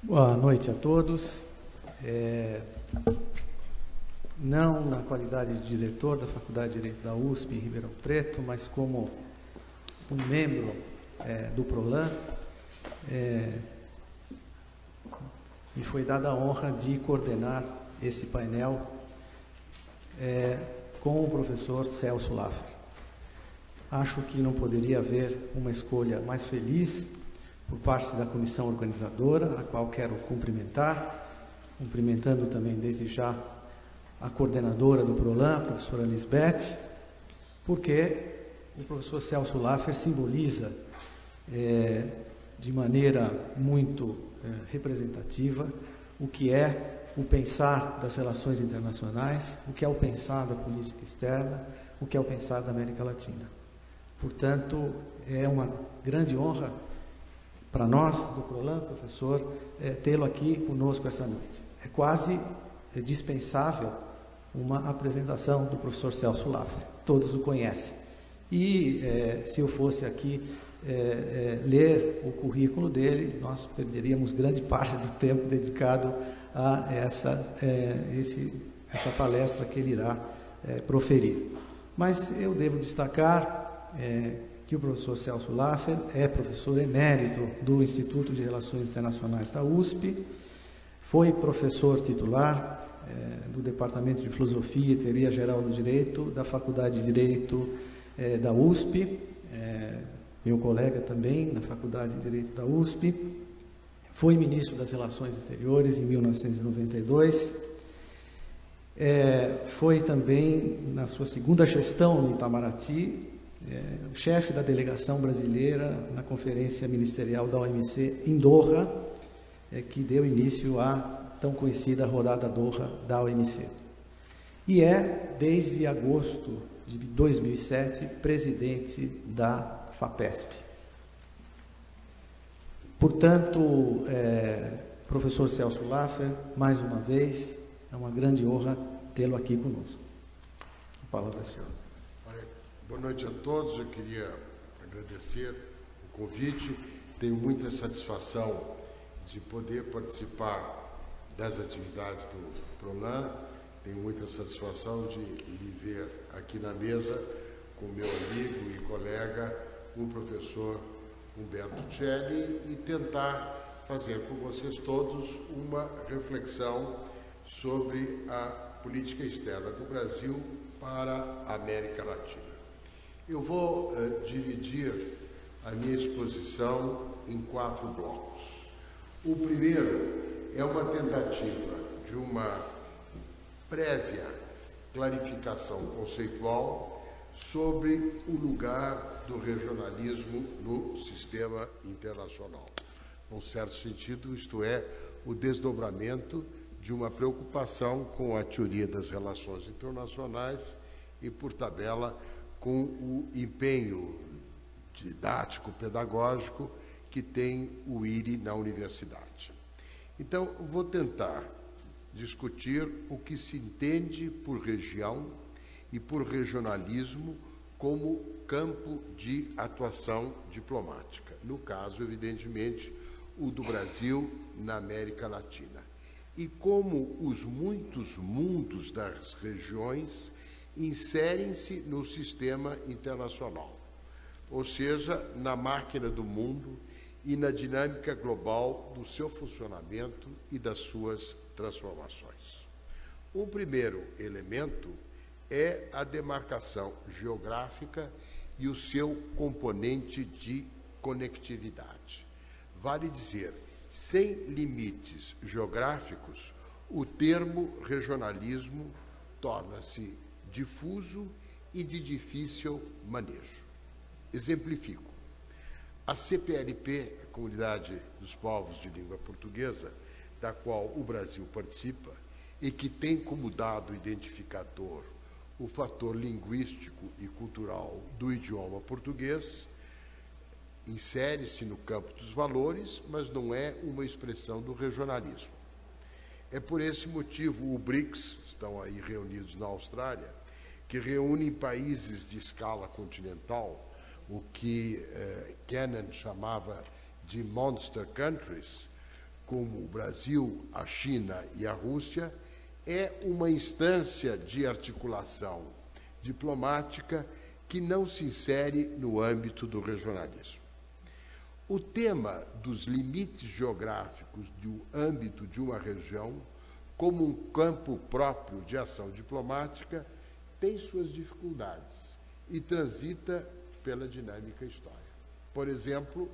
Boa noite a todos. Não na qualidade de diretor da Faculdade de Direito da USP em Ribeirão Preto, mas como um membro do PROLAN, me foi dada a honra de coordenar esse painel com o professor Celso Laffer. Acho que não poderia haver uma escolha mais feliz por parte da comissão organizadora, a qual quero cumprimentar, cumprimentando também desde já a coordenadora do PROLAN, a professora Lisbeth, porque o professor Celso Laffer simboliza de maneira muito representativa o que é o pensar das relações internacionais, o que é o pensar da política externa, o que é o pensar da América Latina. Portanto, é uma grande honra para nós, do PROLAN, professor, tê-lo aqui conosco essa noite. É quase dispensável uma apresentação do professor Celso Laffer. Todos o conhecem. E, se eu fosse aqui ler o currículo dele, nós perderíamos grande parte do tempo dedicado a essa palestra que ele irá proferir. Mas eu devo destacar que o professor Celso Laffer é professor emérito do Instituto de Relações Internacionais da USP, foi professor titular do Departamento de Filosofia e Teoria Geral do Direito da Faculdade de Direito da USP, meu colega também na Faculdade de Direito da USP, foi ministro das Relações Exteriores em 1992, foi também, na sua segunda gestão no Itamaraty, chefe da delegação brasileira na Conferência Ministerial da OMC em Doha, que deu início à tão conhecida Rodada Doha da OMC. E desde agosto de 2007, presidente da FAPESP. Portanto, professor Celso Laffer, mais uma vez, é uma grande honra tê-lo aqui conosco. A palavra é a senhora. Boa noite a todos, eu queria agradecer o convite, tenho muita satisfação de poder participar das atividades do PROLAN, tenho muita satisfação de lhe ver aqui na mesa com meu amigo e colega, o professor Humberto Celli, e tentar fazer com vocês todos uma reflexão sobre a política externa do Brasil para a América Latina. Eu vou dividir a minha exposição em 4 blocos. O primeiro é uma tentativa de uma prévia clarificação conceitual sobre o lugar do regionalismo no sistema internacional. Num certo sentido, isto é, o desdobramento de uma preocupação com a teoria das relações internacionais e, por tabela, com o empenho didático-pedagógico que tem o IRI na universidade. Então, vou tentar discutir o que se entende por região e por regionalismo como campo de atuação diplomática. No caso, evidentemente, o do Brasil na América Latina. E como os muitos mundos das regiões inserem-se no sistema internacional, ou seja, na máquina do mundo e na dinâmica global do seu funcionamento e das suas transformações. Um primeiro elemento é a demarcação geográfica e o seu componente de conectividade. Vale dizer, sem limites geográficos, o termo regionalismo torna-se difuso e de difícil manejo. Exemplifico. A CPLP, a Comunidade dos Povos de Língua Portuguesa, da qual o Brasil participa e que tem como dado identificador o fator linguístico e cultural do idioma português, insere-se no campo dos valores, mas não é uma expressão do regionalismo. É por esse motivo o BRICS, estão aí reunidos na Austrália, que reúnem países de escala continental, o que Kennan chamava de monster countries, como o Brasil, a China e a Rússia, é uma instância de articulação diplomática que não se insere no âmbito do regionalismo. O tema dos limites geográficos do âmbito de uma região, como um campo próprio de ação diplomática, tem suas dificuldades e transita pela dinâmica histórica. Por exemplo,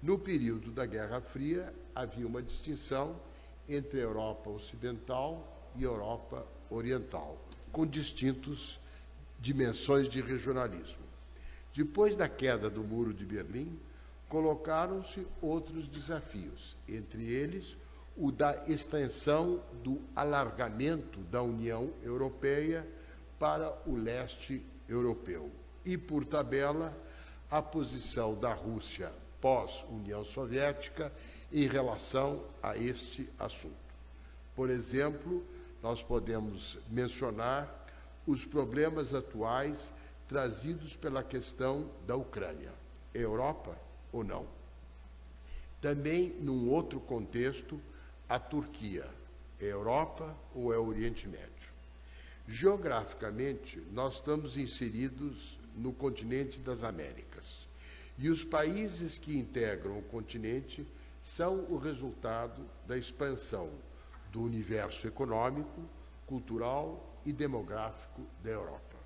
no período da Guerra Fria, havia uma distinção entre a Europa Ocidental e a Europa Oriental, com distintas dimensões de regionalismo. Depois da queda do Muro de Berlim, colocaram-se outros desafios, entre eles o da extensão do alargamento da União Europeia para o leste europeu e, por tabela, a posição da Rússia pós-União Soviética em relação a este assunto. Por exemplo, nós podemos mencionar os problemas atuais trazidos pela questão da Ucrânia. Europa ou não? Também, num outro contexto, a Turquia. É Europa ou é Oriente Médio? Geograficamente, nós estamos inseridos no continente das Américas. E os países que integram o continente são o resultado da expansão do universo econômico, cultural e demográfico da Europa.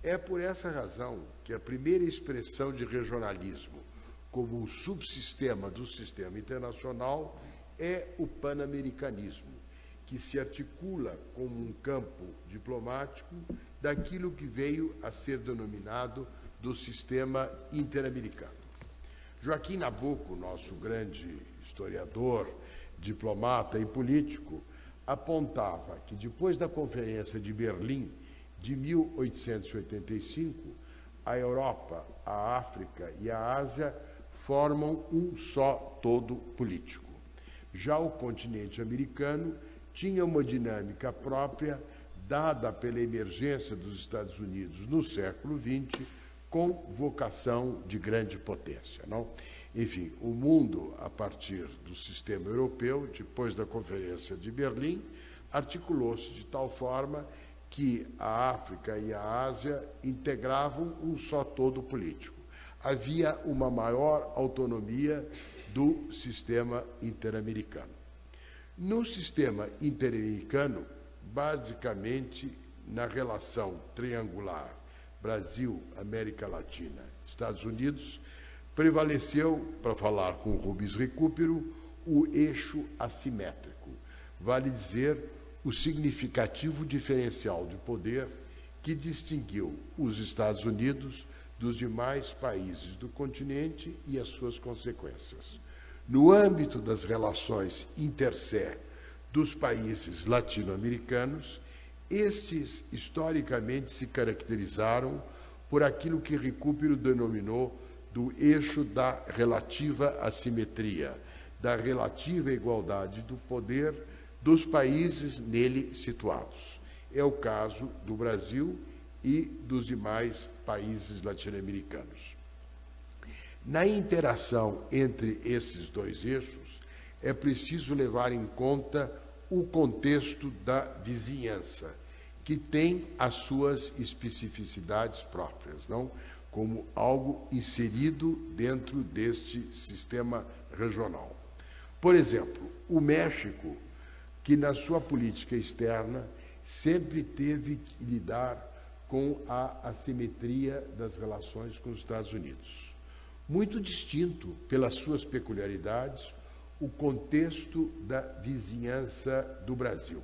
É por essa razão que a primeira expressão de regionalismo como um subsistema do sistema internacional é o pan-americanismo, que se articula como um campo diplomático daquilo que veio a ser denominado do sistema interamericano. Joaquim Nabuco, nosso grande historiador, diplomata e político, apontava que depois da Conferência de Berlim de 1885, a Europa, a África e a Ásia formam um só todo político. Já o continente americano tinha uma dinâmica própria dada pela emergência dos Estados Unidos no século XX, com vocação de grande potência, não? Enfim, o mundo, a partir do sistema europeu, depois da Conferência de Berlim, articulou-se de tal forma que a África e a Ásia integravam um só todo político. Havia uma maior autonomia do sistema interamericano. No sistema interamericano, basicamente, na relação triangular Brasil, América Latina, Estados Unidos, prevaleceu, para falar com Rubens Recupero, o eixo assimétrico, vale dizer, o significativo diferencial de poder que distinguiu os Estados Unidos dos demais países do continente e as suas consequências. No âmbito das relações inter-sé dos países latino-americanos, estes historicamente se caracterizaram por aquilo que Recupero denominou do eixo da relativa assimetria, da relativa igualdade do poder dos países nele situados. É o caso do Brasil e dos demais países latino-americanos. Na interação entre esses dois eixos, é preciso levar em conta o contexto da vizinhança, que tem as suas especificidades próprias, não? Como algo inserido dentro deste sistema regional. Por exemplo, o México, que na sua política externa sempre teve que lidar com a assimetria das relações com os Estados Unidos. Muito distinto, pelas suas peculiaridades, o contexto da vizinhança do Brasil,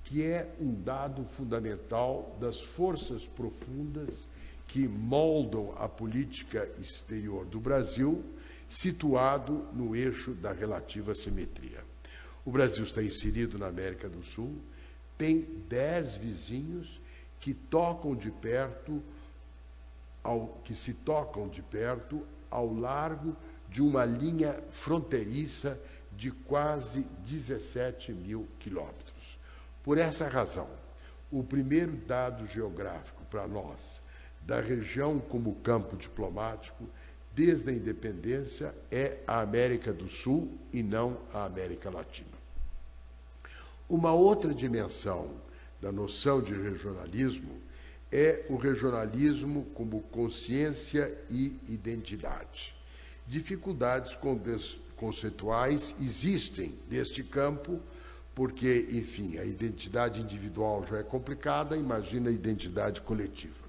que é um dado fundamental das forças profundas que moldam a política exterior do Brasil, situado no eixo da relativa assimetria. O Brasil está inserido na América do Sul, tem 10 vizinhos que se tocam de perto ao largo de uma linha fronteiriça de quase 17 mil quilômetros. Por essa razão, o primeiro dado geográfico para nós, da região como campo diplomático, desde a independência, é a América do Sul e não a América Latina. Uma outra dimensão da noção de regionalismo é o regionalismo como consciência e identidade. Dificuldades conceituais existem neste campo, porque, enfim, a identidade individual já é complicada, imagina a identidade coletiva.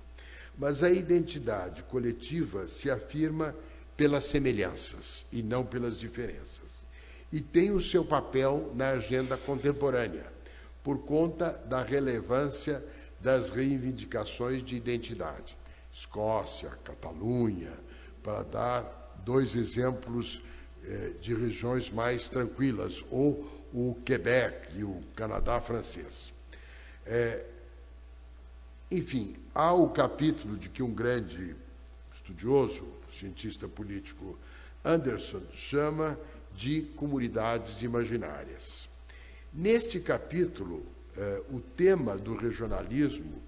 Mas a identidade coletiva se afirma pelas semelhanças e não pelas diferenças. E tem o seu papel na agenda contemporânea, por conta da relevância das reivindicações de identidade. Escócia, Catalunha, para dar dois exemplos de regiões mais tranquilas, ou o Quebec e o Canadá francês. Enfim, há o capítulo de que um grande estudioso, cientista político Anderson, chama de comunidades imaginárias. Neste capítulo, o tema do regionalismo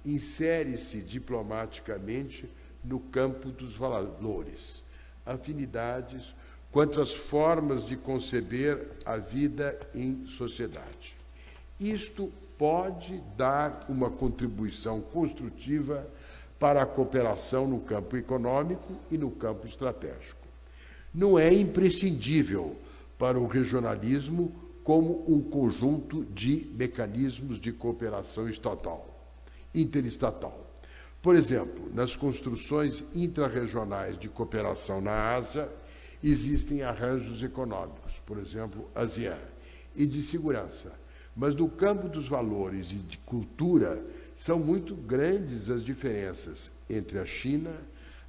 insere-se diplomaticamente no campo dos valores, afinidades quanto às formas de conceber a vida em sociedade. Isto pode dar uma contribuição construtiva para a cooperação no campo econômico e no campo estratégico. Não é imprescindível para o regionalismo como um conjunto de mecanismos de cooperação interestatal. Por exemplo, nas construções intrarregionais de cooperação na Ásia, existem arranjos econômicos, por exemplo, ASEAN, e de segurança. Mas no campo dos valores e de cultura, são muito grandes as diferenças entre a China,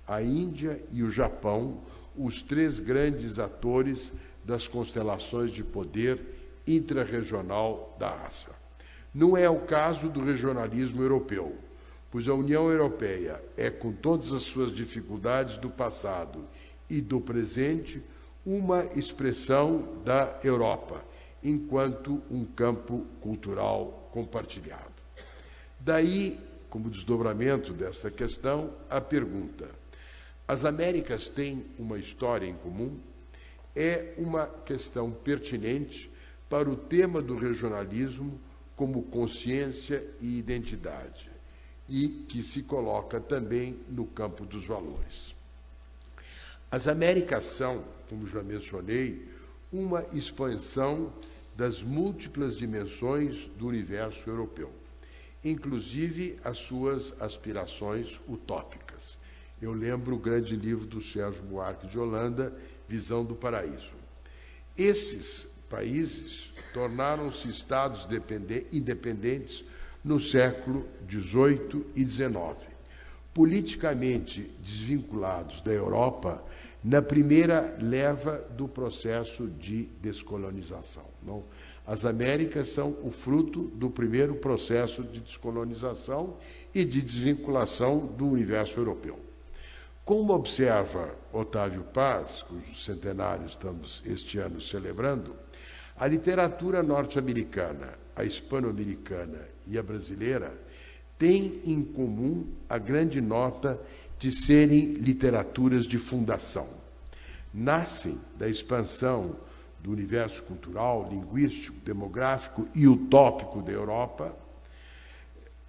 a Índia e o Japão, os três grandes atores das constelações de poder intrarregional da Ásia. Não é o caso do regionalismo europeu, pois a União Europeia é, com todas as suas dificuldades do passado e do presente, uma expressão da Europa, enquanto um campo cultural compartilhado. Daí, como desdobramento desta questão, a pergunta: as Américas têm uma história em comum? É uma questão pertinente para o tema do regionalismo como consciência e identidade, e que se coloca também no campo dos valores. As Américas são, como já mencionei, uma expansão das múltiplas dimensões do universo europeu, inclusive as suas aspirações utópicas. Eu lembro o grande livro do Sérgio Buarque de Holanda, Visão do Paraíso. Esses países tornaram-se estados independentes no século XVIII e XIX, politicamente desvinculados da Europa na primeira leva do processo de descolonização. Não? As Américas são o fruto do primeiro processo de descolonização e de desvinculação do universo europeu. Como observa Otávio Paz, cujo centenário estamos este ano celebrando, a literatura norte-americana, a hispano-americana e a brasileira têm em comum a grande nota de serem literaturas de fundação. Nascem da expansão do universo cultural, linguístico, demográfico e utópico da Europa,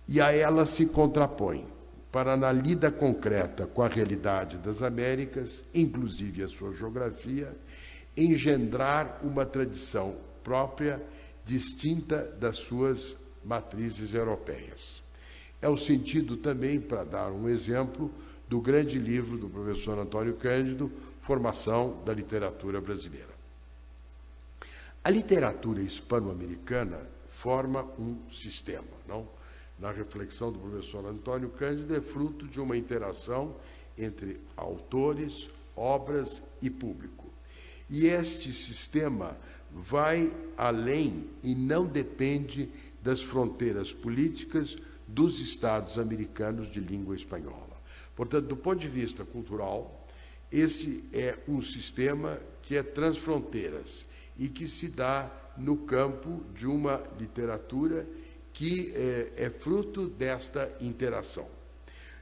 e a ela se contrapõem, para, na lida concreta com a realidade das Américas, inclusive a sua geografia, engendrar uma tradição própria, distinta das suas matrizes europeias. É o sentido também, para dar um exemplo, do grande livro do professor Antônio Cândido, Formação da Literatura Brasileira. A literatura hispano-americana forma um sistema, não? Na reflexão do professor Antônio Cândido, é fruto de uma interação entre autores, obras e público. E este sistema vai além e não depende das fronteiras políticas dos Estados americanos de língua espanhola. Portanto, do ponto de vista cultural, este é um sistema que é transfronteiras e que se dá no campo de uma literatura que é fruto desta interação.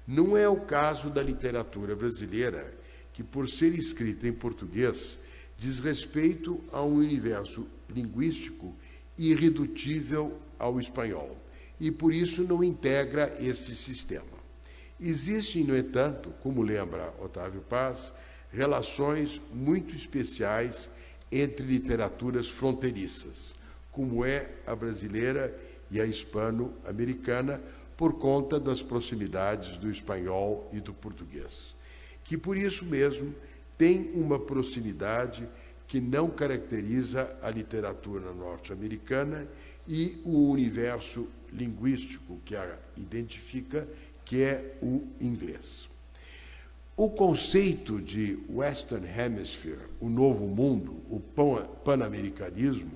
Não é o caso da literatura brasileira, que, por ser escrita em português, diz respeito a um universo linguístico irredutível ao espanhol e, por isso, não integra este sistema. Existem, no entanto, como lembra Otávio Paz, relações muito especiais entre literaturas fronteiriças, como é a brasileira e a hispano-americana, por conta das proximidades do espanhol e do português, que por isso mesmo tem uma proximidade que não caracteriza a literatura norte-americana e o universo linguístico que a identifica, que é o inglês. O conceito de Western Hemisphere, o novo mundo, o pan-americanismo,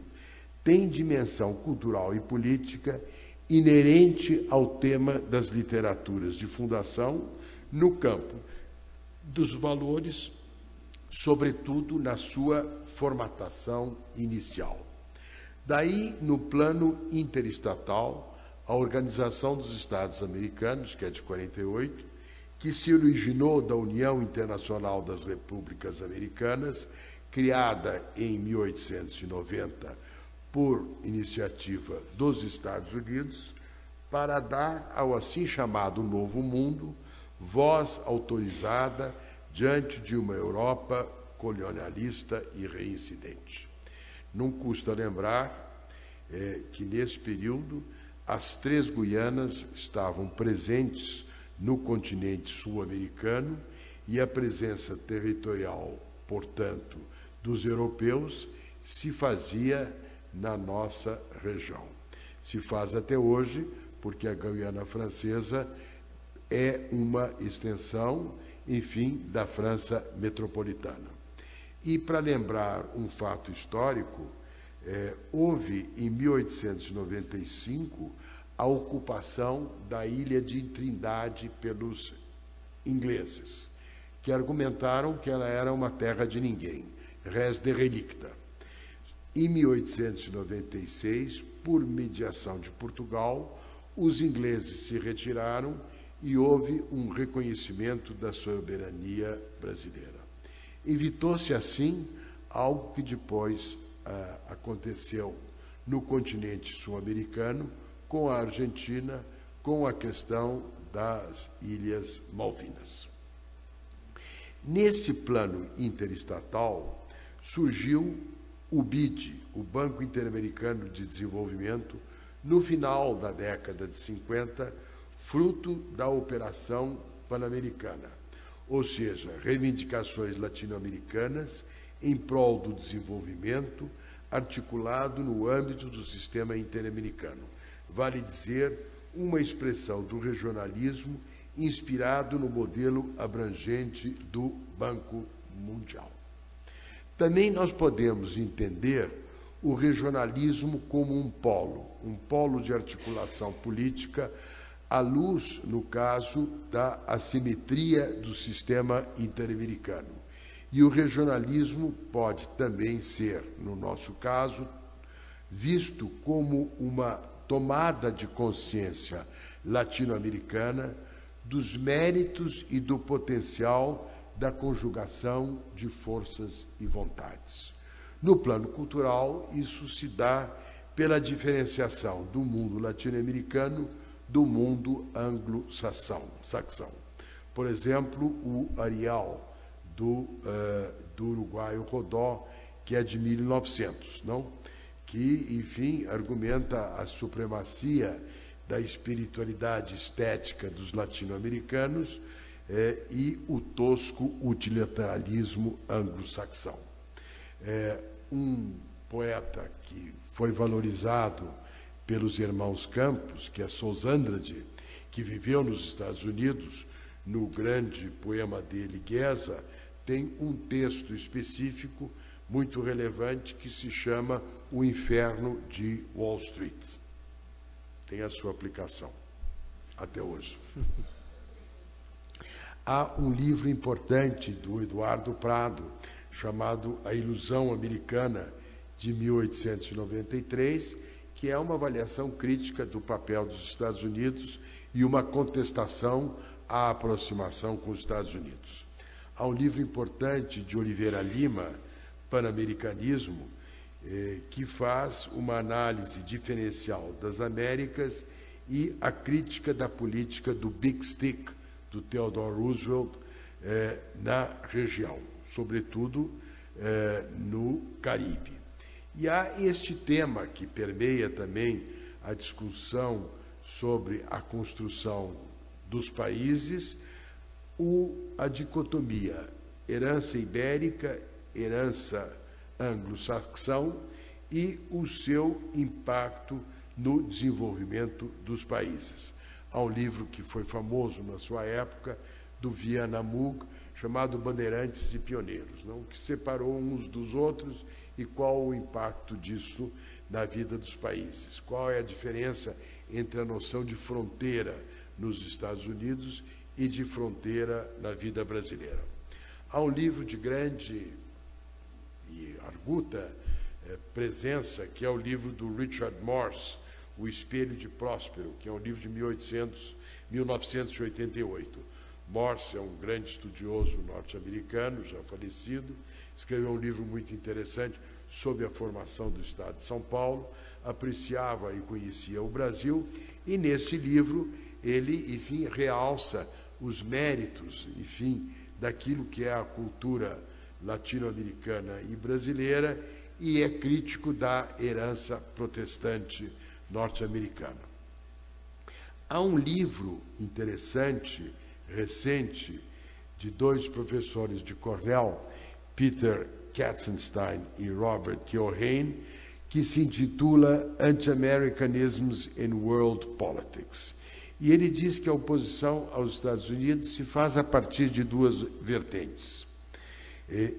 tem dimensão cultural e política inerente ao tema das literaturas de fundação no campo dos valores, sobretudo na sua formatação inicial. Daí, no plano interestatal, a Organização dos Estados Americanos, que é de 48, que se originou da União Internacional das Repúblicas Americanas, criada em 1890 por iniciativa dos Estados Unidos, para dar ao assim chamado Novo Mundo voz autorizada diante de uma Europa colonialista e reincidente. Não custa lembrar que, nesse período, as 3 Guianas estavam presentes no continente sul-americano e a presença territorial, portanto, dos europeus se fazia na nossa região. Se faz até hoje, porque a Guiana Francesa é uma extensão, enfim, da França metropolitana. E, para lembrar um fato histórico, houve, em 1895, a ocupação da ilha de Trindade pelos ingleses, que argumentaram que ela era uma terra de ninguém, res derelicta. Em 1896, por mediação de Portugal, os ingleses se retiraram e houve um reconhecimento da soberania brasileira. Evitou-se, assim, algo que depois aconteceu no continente sul-americano, com a Argentina, com a questão das Ilhas Malvinas. Neste plano interestatal, surgiu o BID, o Banco Interamericano de Desenvolvimento, no final da década de 50, fruto da Operação Pan-Americana, ou seja, reivindicações latino-americanas em prol do desenvolvimento articulado no âmbito do sistema interamericano. Vale dizer, uma expressão do regionalismo inspirado no modelo abrangente do Banco Mundial. Também nós podemos entender o regionalismo como um polo de articulação política, à luz, no caso, da assimetria do sistema interamericano. E o regionalismo pode também ser, no nosso caso, visto como uma tomada de consciência latino-americana dos méritos e do potencial da conjugação de forças e vontades. No plano cultural, isso se dá pela diferenciação do mundo latino-americano do mundo anglo-saxão. Por exemplo, o Arial, do uruguaio Rodó, que é de 1900, não? Que, enfim, argumenta a supremacia da espiritualidade estética dos latino-americanos e o tosco utilitarismo anglo-saxão. Um poeta que foi valorizado pelos irmãos Campos, que é Sousa Andrade, que viveu nos Estados Unidos, no grande poema dele, Guesa, tem um texto específico muito relevante que se chama O Inferno de Wall Street. Tem a sua aplicação até hoje. Há um livro importante do Eduardo Prado, chamado A Ilusão Americana, de 1893, que é uma avaliação crítica do papel dos Estados Unidos e uma contestação à aproximação com os Estados Unidos. Há um livro importante de Oliveira Lima, Pan-Americanismo, que faz uma análise diferencial das Américas e a crítica da política do Big Stick, do Theodore Roosevelt, na região, sobretudo no Caribe. E há este tema que permeia também a discussão sobre a construção dos países, a dicotomia herança ibérica, herança anglo-saxão e o seu impacto no desenvolvimento dos países. Há um livro que foi famoso na sua época, do Viana Mug, chamado Bandeirantes e Pioneiros, não? Que separou uns dos outros e qual o impacto disso na vida dos países. Qual é a diferença entre a noção de fronteira nos Estados Unidos e de fronteira na vida brasileira. Há um livro de grande e arguta presença, que é o livro do Richard Morse, O Espelho de Próspero, que é um livro de 1988. Morse é um grande estudioso norte-americano, já falecido, escreveu um livro muito interessante sobre a formação do Estado de São Paulo, apreciava e conhecia o Brasil, e neste livro ele, enfim, realça os méritos, enfim, daquilo que é a cultura latino-americana e brasileira, e é crítico da herança protestante norte-americana. Há um livro interessante, recente, de dois professores de Cornell, Peter Katzenstein e Robert Keohane, que se intitula Anti-Americanisms in World Politics. E ele diz que a oposição aos Estados Unidos se faz a partir de duas vertentes,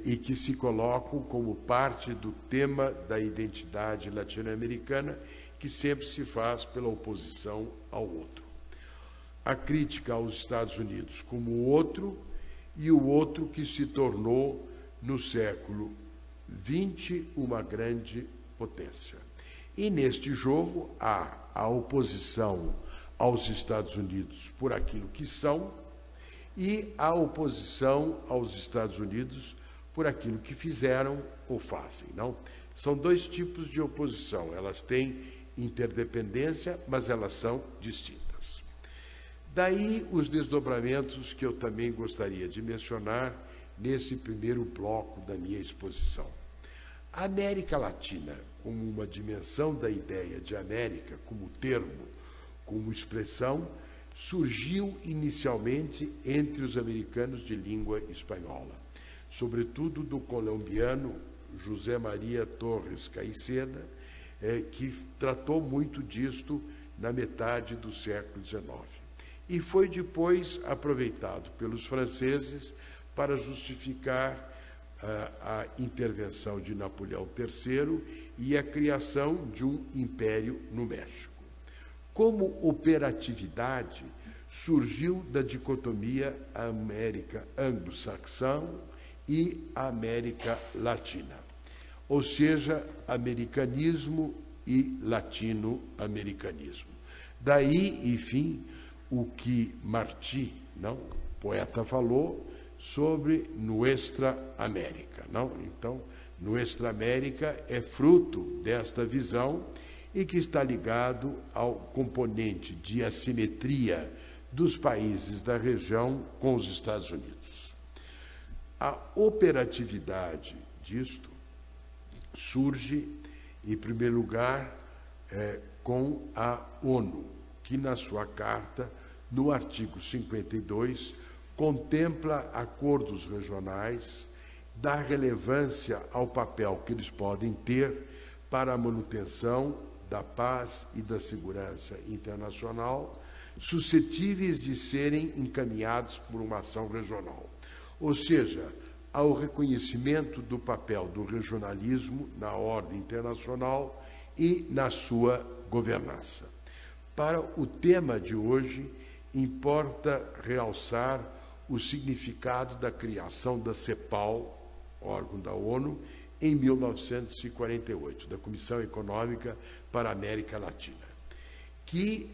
e que se colocam como parte do tema da identidade latino-americana, que sempre se faz pela oposição ao outro. A crítica aos Estados Unidos como o outro, e o outro que se tornou, no século XX, uma grande potência. E neste jogo há a oposição aos Estados Unidos por aquilo que são e a oposição aos Estados Unidos por aquilo que fizeram ou fazem, não? São dois tipos de oposição, elas têm interdependência, mas elas são distintas. Daí os desdobramentos que eu também gostaria de mencionar nesse primeiro bloco da minha exposição. A América Latina, como uma dimensão da ideia de América, como termo, como expressão, surgiu inicialmente entre os americanos de língua espanhola, sobretudo do colombiano José Maria Torres Caicedo, que tratou muito disto na metade do século XIX. E foi depois aproveitado pelos franceses para justificar a intervenção de Napoleão III e a criação de um império no México. Como operatividade, surgiu da dicotomia América anglo-saxã e América Latina, ou seja, americanismo e latino-americanismo. Daí, enfim, o que Martí, não, poeta, falou sobre Nuestra América, não? Então, Nuestra América é fruto desta visão e que está ligado ao componente de assimetria dos países da região com os Estados Unidos. A operatividade disto surge, em primeiro lugar, com a ONU, que na sua carta, no artigo 52, contempla acordos regionais, dá relevância ao papel que eles podem ter para a manutenção da paz e da segurança internacional, suscetíveis de serem encaminhados por uma ação regional. Ou seja, ao reconhecimento do papel do regionalismo na ordem internacional e na sua governança. Para o tema de hoje, importa realçar o significado da criação da CEPAL, órgão da ONU, em 1948, da Comissão Econômica para a América Latina, que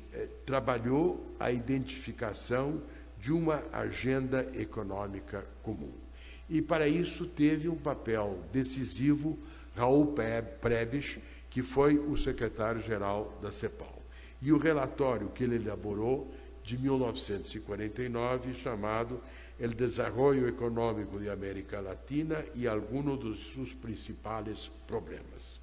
trabalhou a identificação de uma agenda econômica comum. E, para isso, teve um papel decisivo Raul Prebisch, que foi o secretário-geral da CEPAL. E o relatório que ele elaborou, de 1949, chamado El Desarrollo Económico de América Latina e alguns dos seus principais problemas.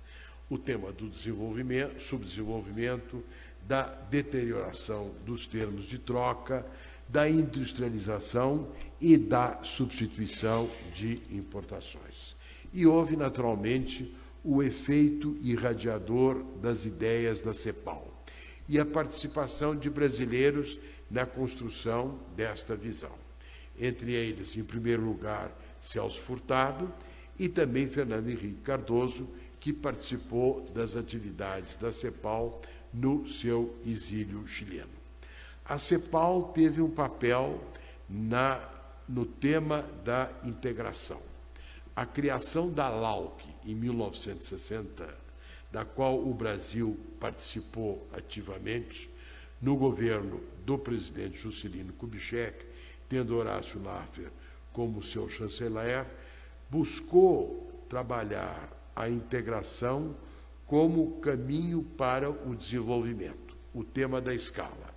O tema do desenvolvimento, subdesenvolvimento, da deterioração dos termos de troca, da industrialização e da substituição de importações. E houve, naturalmente, o efeito irradiador das ideias da CEPAL e a participação de brasileiros na construção desta visão. Entre eles, em primeiro lugar, Celso Furtado e também Fernando Henrique Cardoso, que participou das atividades da CEPAL no seu exílio chileno. A CEPAL teve um papel no tema da integração. A criação da LAUC, em 1960, da qual o Brasil participou ativamente, no governo do presidente Juscelino Kubitschek, tendo Horácio Laffer como seu chanceler, buscou trabalhar a integração como caminho para o desenvolvimento, o tema da escala,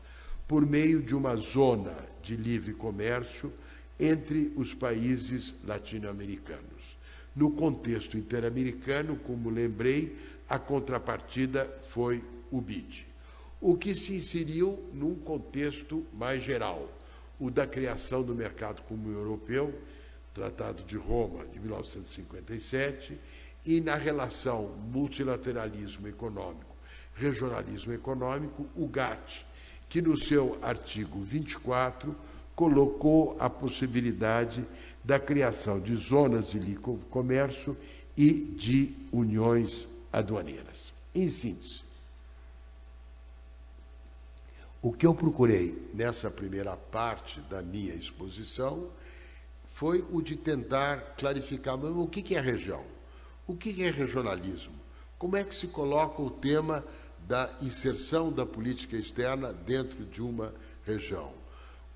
por meio de uma zona de livre comércio entre os países latino-americanos. No contexto interamericano, como lembrei, a contrapartida foi o BID, o que se inseriu num contexto mais geral, o da criação do mercado comum europeu, Tratado de Roma, de 1957, e na relação multilateralismo econômico, regionalismo econômico, o GATT, que no seu artigo 24 colocou a possibilidade da criação de zonas de livre comércio e de uniões aduaneiras. Em síntese, o que eu procurei nessa primeira parte da minha exposição foi o de tentar clarificar o que é região, o que é regionalismo, como é que se coloca o tema da inserção da política externa dentro de uma região.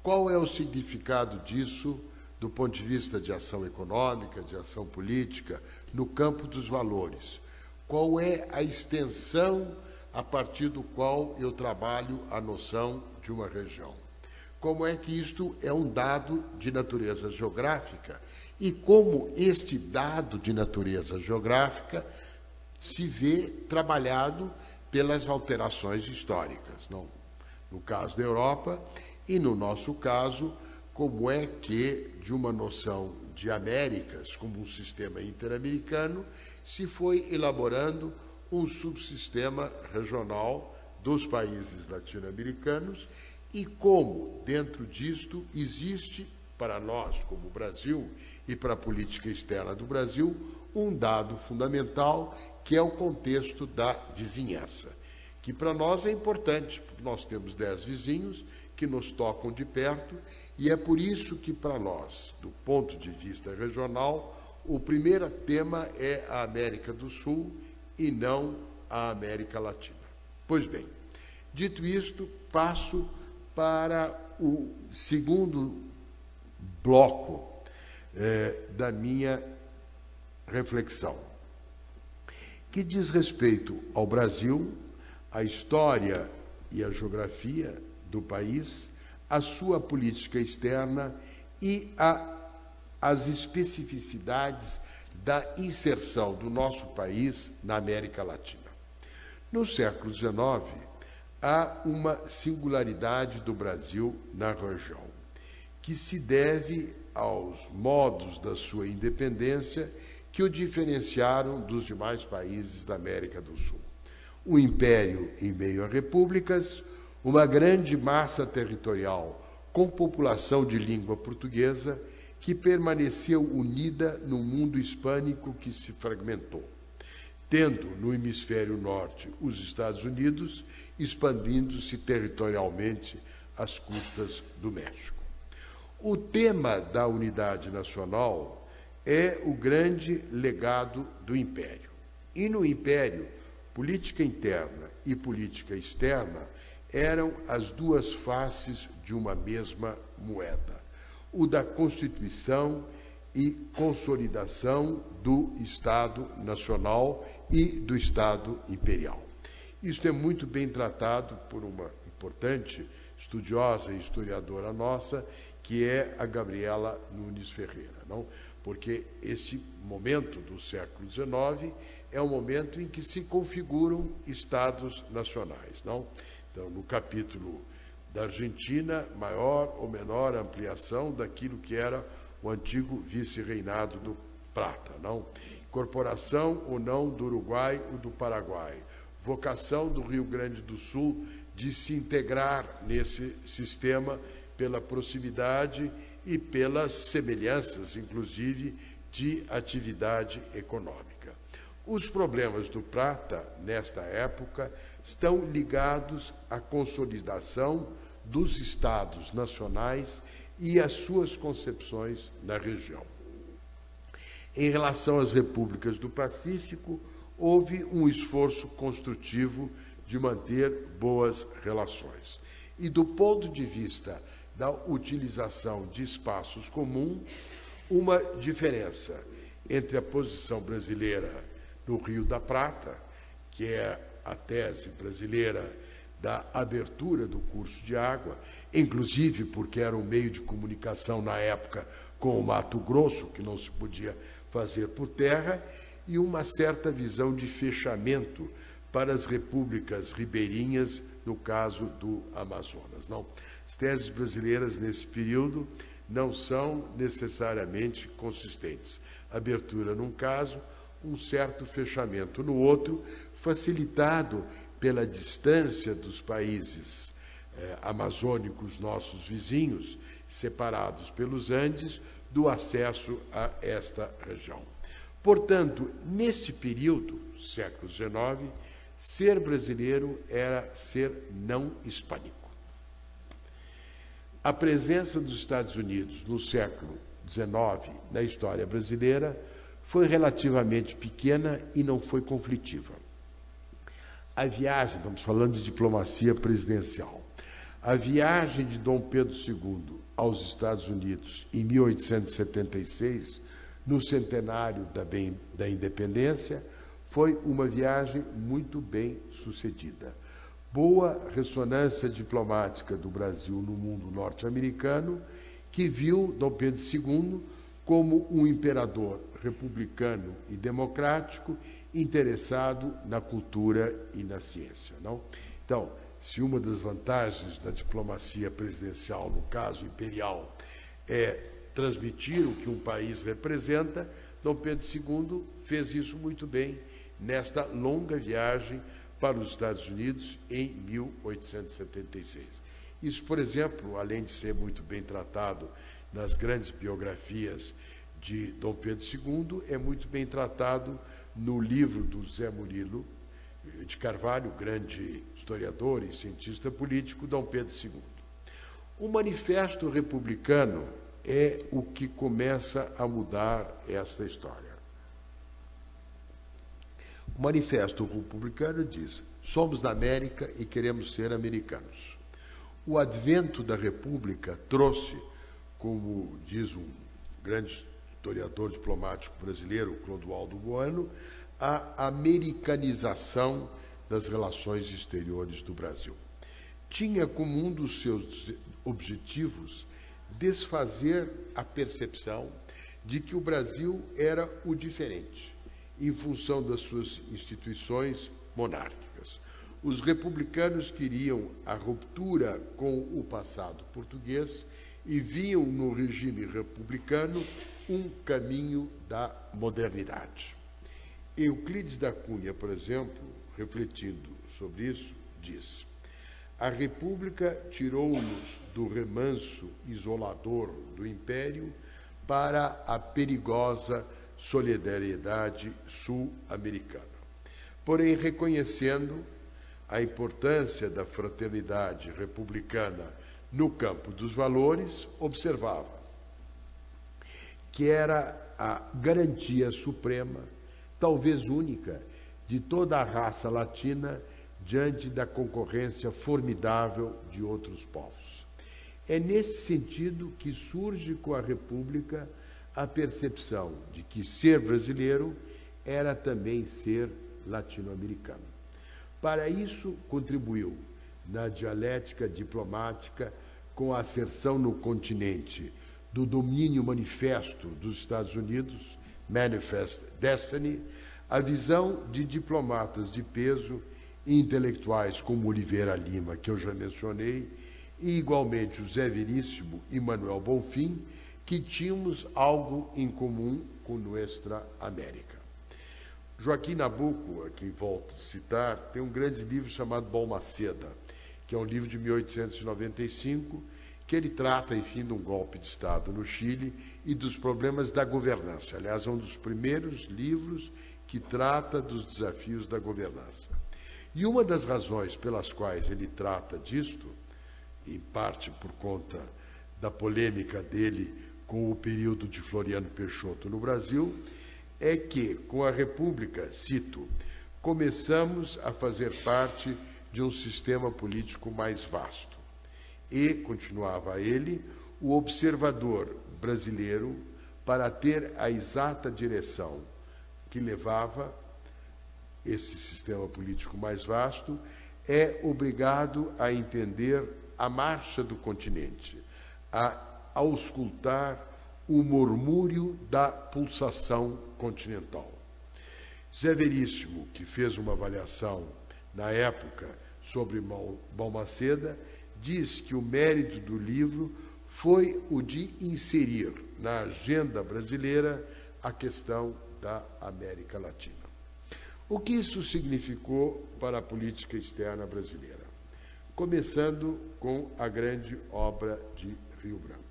Qual é o significado disso do ponto de vista de ação econômica, de ação política, no campo dos valores? Qual é a extensão a partir do qual eu trabalho a noção de uma região? Como é que isto é um dado de natureza geográfica e como este dado de natureza geográfica se vê trabalhado pelas alterações históricas, não? No caso da Europa e, no nosso caso, como é que, de uma noção de Américas como um sistema interamericano, se foi elaborando um subsistema regional dos países latino-americanos e como, dentro disto, existe, para nós, como Brasil, e para a política externa do Brasil, um dado fundamental, que é o contexto da vizinhança, que para nós é importante, porque nós temos 10 vizinhos que nos tocam de perto, e é por isso que, para nós, do ponto de vista regional, o primeiro tema é a América do Sul e não a América Latina. Pois bem, dito isto, passo para o segundo bloco da minha reflexão, que diz respeito ao Brasil, à história e à geografia do país, à sua política externa e às especificidades da inserção do nosso país na América Latina. No século XIX, há uma singularidade do Brasil na região, que se deve aos modos da sua independência que o diferenciaram dos demais países da América do Sul. O império em meio a repúblicas, uma grande massa territorial com população de língua portuguesa que permaneceu unida no mundo hispânico que se fragmentou, tendo no hemisfério norte os Estados Unidos, expandindo-se territorialmente às custas do México. O tema da unidade nacional é o grande legado do Império. E no Império, política interna e política externa eram as duas faces de uma mesma moeda. O da Constituição e consolidação do Estado Nacional e do Estado Imperial. Isso é muito bem tratado por uma importante estudiosa e historiadora nossa, que é a Gabriela Nunes Ferreira, não? Porque esse momento do século XIX é um momento em que se configuram estados nacionais, não? Então, no capítulo da Argentina, maior ou menor ampliação daquilo que era o antigo vice-reinado do Prata, não? Incorporação ou não do Uruguai ou do Paraguai, vocação do Rio Grande do Sul de se integrar nesse sistema pela proximidade e pelas semelhanças, inclusive, de atividade econômica. Os problemas do Prata, nesta época, estão ligados à consolidação dos estados nacionais e às suas concepções na região. Em relação às repúblicas do Pacífico, houve um esforço construtivo de manter boas relações. E, do ponto de vista da utilização de espaços comuns, uma diferença entre a posição brasileira no Rio da Prata, que é a tese brasileira da abertura do curso de água, inclusive porque era um meio de comunicação na época com o Mato Grosso, que não se podia fazer por terra, e uma certa visão de fechamento para as repúblicas ribeirinhas, no caso do Amazonas. Não, as teses brasileiras nesse período não são necessariamente consistentes. Abertura num caso, um certo fechamento no outro, facilitado pela distância dos países amazônicos, nossos vizinhos, separados pelos Andes, do acesso a esta região. Portanto, neste período, século XIX, ser brasileiro era ser não hispânico. A presença dos Estados Unidos no século XIX na história brasileira foi relativamente pequena e não foi conflitiva. A viagem, estamos falando de diplomacia presidencial, a viagem de Dom Pedro II aos Estados Unidos em 1876, no centenário da independência, foi uma viagem muito bem sucedida. Boa ressonância diplomática do Brasil no mundo norte-americano, que viu Dom Pedro II como um imperador republicano e democrático interessado na cultura e na ciência, não? Então, se uma das vantagens da diplomacia presidencial, no caso imperial, é transmitir o que um país representa, Dom Pedro II fez isso muito bem nesta longa viagem para os Estados Unidos em 1876. Isso, por exemplo, além de ser muito bem tratado nas grandes biografias de Dom Pedro II, é muito bem tratado no livro do Zé Murilo de Carvalho, grande historiador e cientista político, Dom Pedro II. O Manifesto Republicano é o que começa a mudar esta história. O Manifesto Republicano diz: somos da América e queremos ser americanos. O advento da República trouxe, como diz um grande historiador diplomático brasileiro, Clodoaldo Bueno, a americanização das relações exteriores do Brasil. Tinha como um dos seus objetivos desfazer a percepção de que o Brasil era o diferente, em função das suas instituições monárquicas. Os republicanos queriam a ruptura com o passado português e viam no regime republicano um caminho da modernidade. Euclides da Cunha, por exemplo, refletindo sobre isso, diz: a República tirou-nos do remanso isolador do Império para a perigosa solidariedade sul-americana. Porém, reconhecendo a importância da fraternidade republicana no campo dos valores, observava que era a garantia suprema, talvez única, de toda a raça latina diante da concorrência formidável de outros povos. É nesse sentido que surge com a República a percepção de que ser brasileiro era também ser latino-americano. Para isso, contribuiu na dialética diplomática com a asserção no continente do domínio manifesto dos Estados Unidos, Manifest Destiny, a visão de diplomatas de peso e intelectuais como Oliveira Lima, que eu já mencionei, e igualmente José Veríssimo e Manuel Bonfim, que tínhamos algo em comum com Nuestra América. Joaquim Nabuco, a quem volto a citar, tem um grande livro chamado Balmaceda, que é um livro de 1895, que ele trata, enfim, de um golpe de Estado no Chile e dos problemas da governança. Aliás, é um dos primeiros livros que trata dos desafios da governança. E uma das razões pelas quais ele trata disto, em parte por conta da polêmica dele com o período de Floriano Peixoto no Brasil, é que, com a República, cito, começamos a fazer parte de um sistema político mais vasto. E, continuava ele, o observador brasileiro, para ter a exata direção que levava esse sistema político mais vasto, é obrigado a entender a marcha do continente, a auscultar o murmúrio da pulsação continental. Zé Veríssimo, que fez uma avaliação na época sobre Balmaceda, diz que o mérito do livro foi o de inserir na agenda brasileira a questão da América Latina. O que isso significou para a política externa brasileira? Começando com a grande obra de Rio Branco.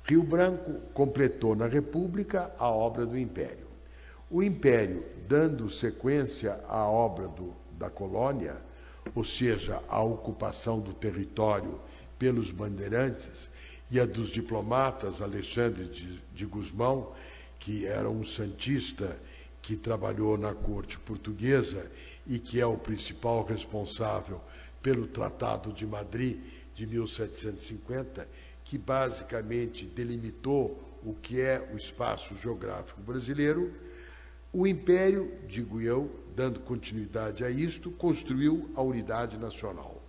Rio Branco completou na República a obra do Império. O Império, dando sequência à obra da colônia, ou seja, a ocupação do território pelos bandeirantes e a dos diplomatas Alexandre de Gusmão, que era um santista que trabalhou na corte portuguesa e que é o principal responsável pelo Tratado de Madrid de 1750, que basicamente delimitou o que é o espaço geográfico brasileiro. O Império, digo eu, dando continuidade a isto, construiu a unidade nacional.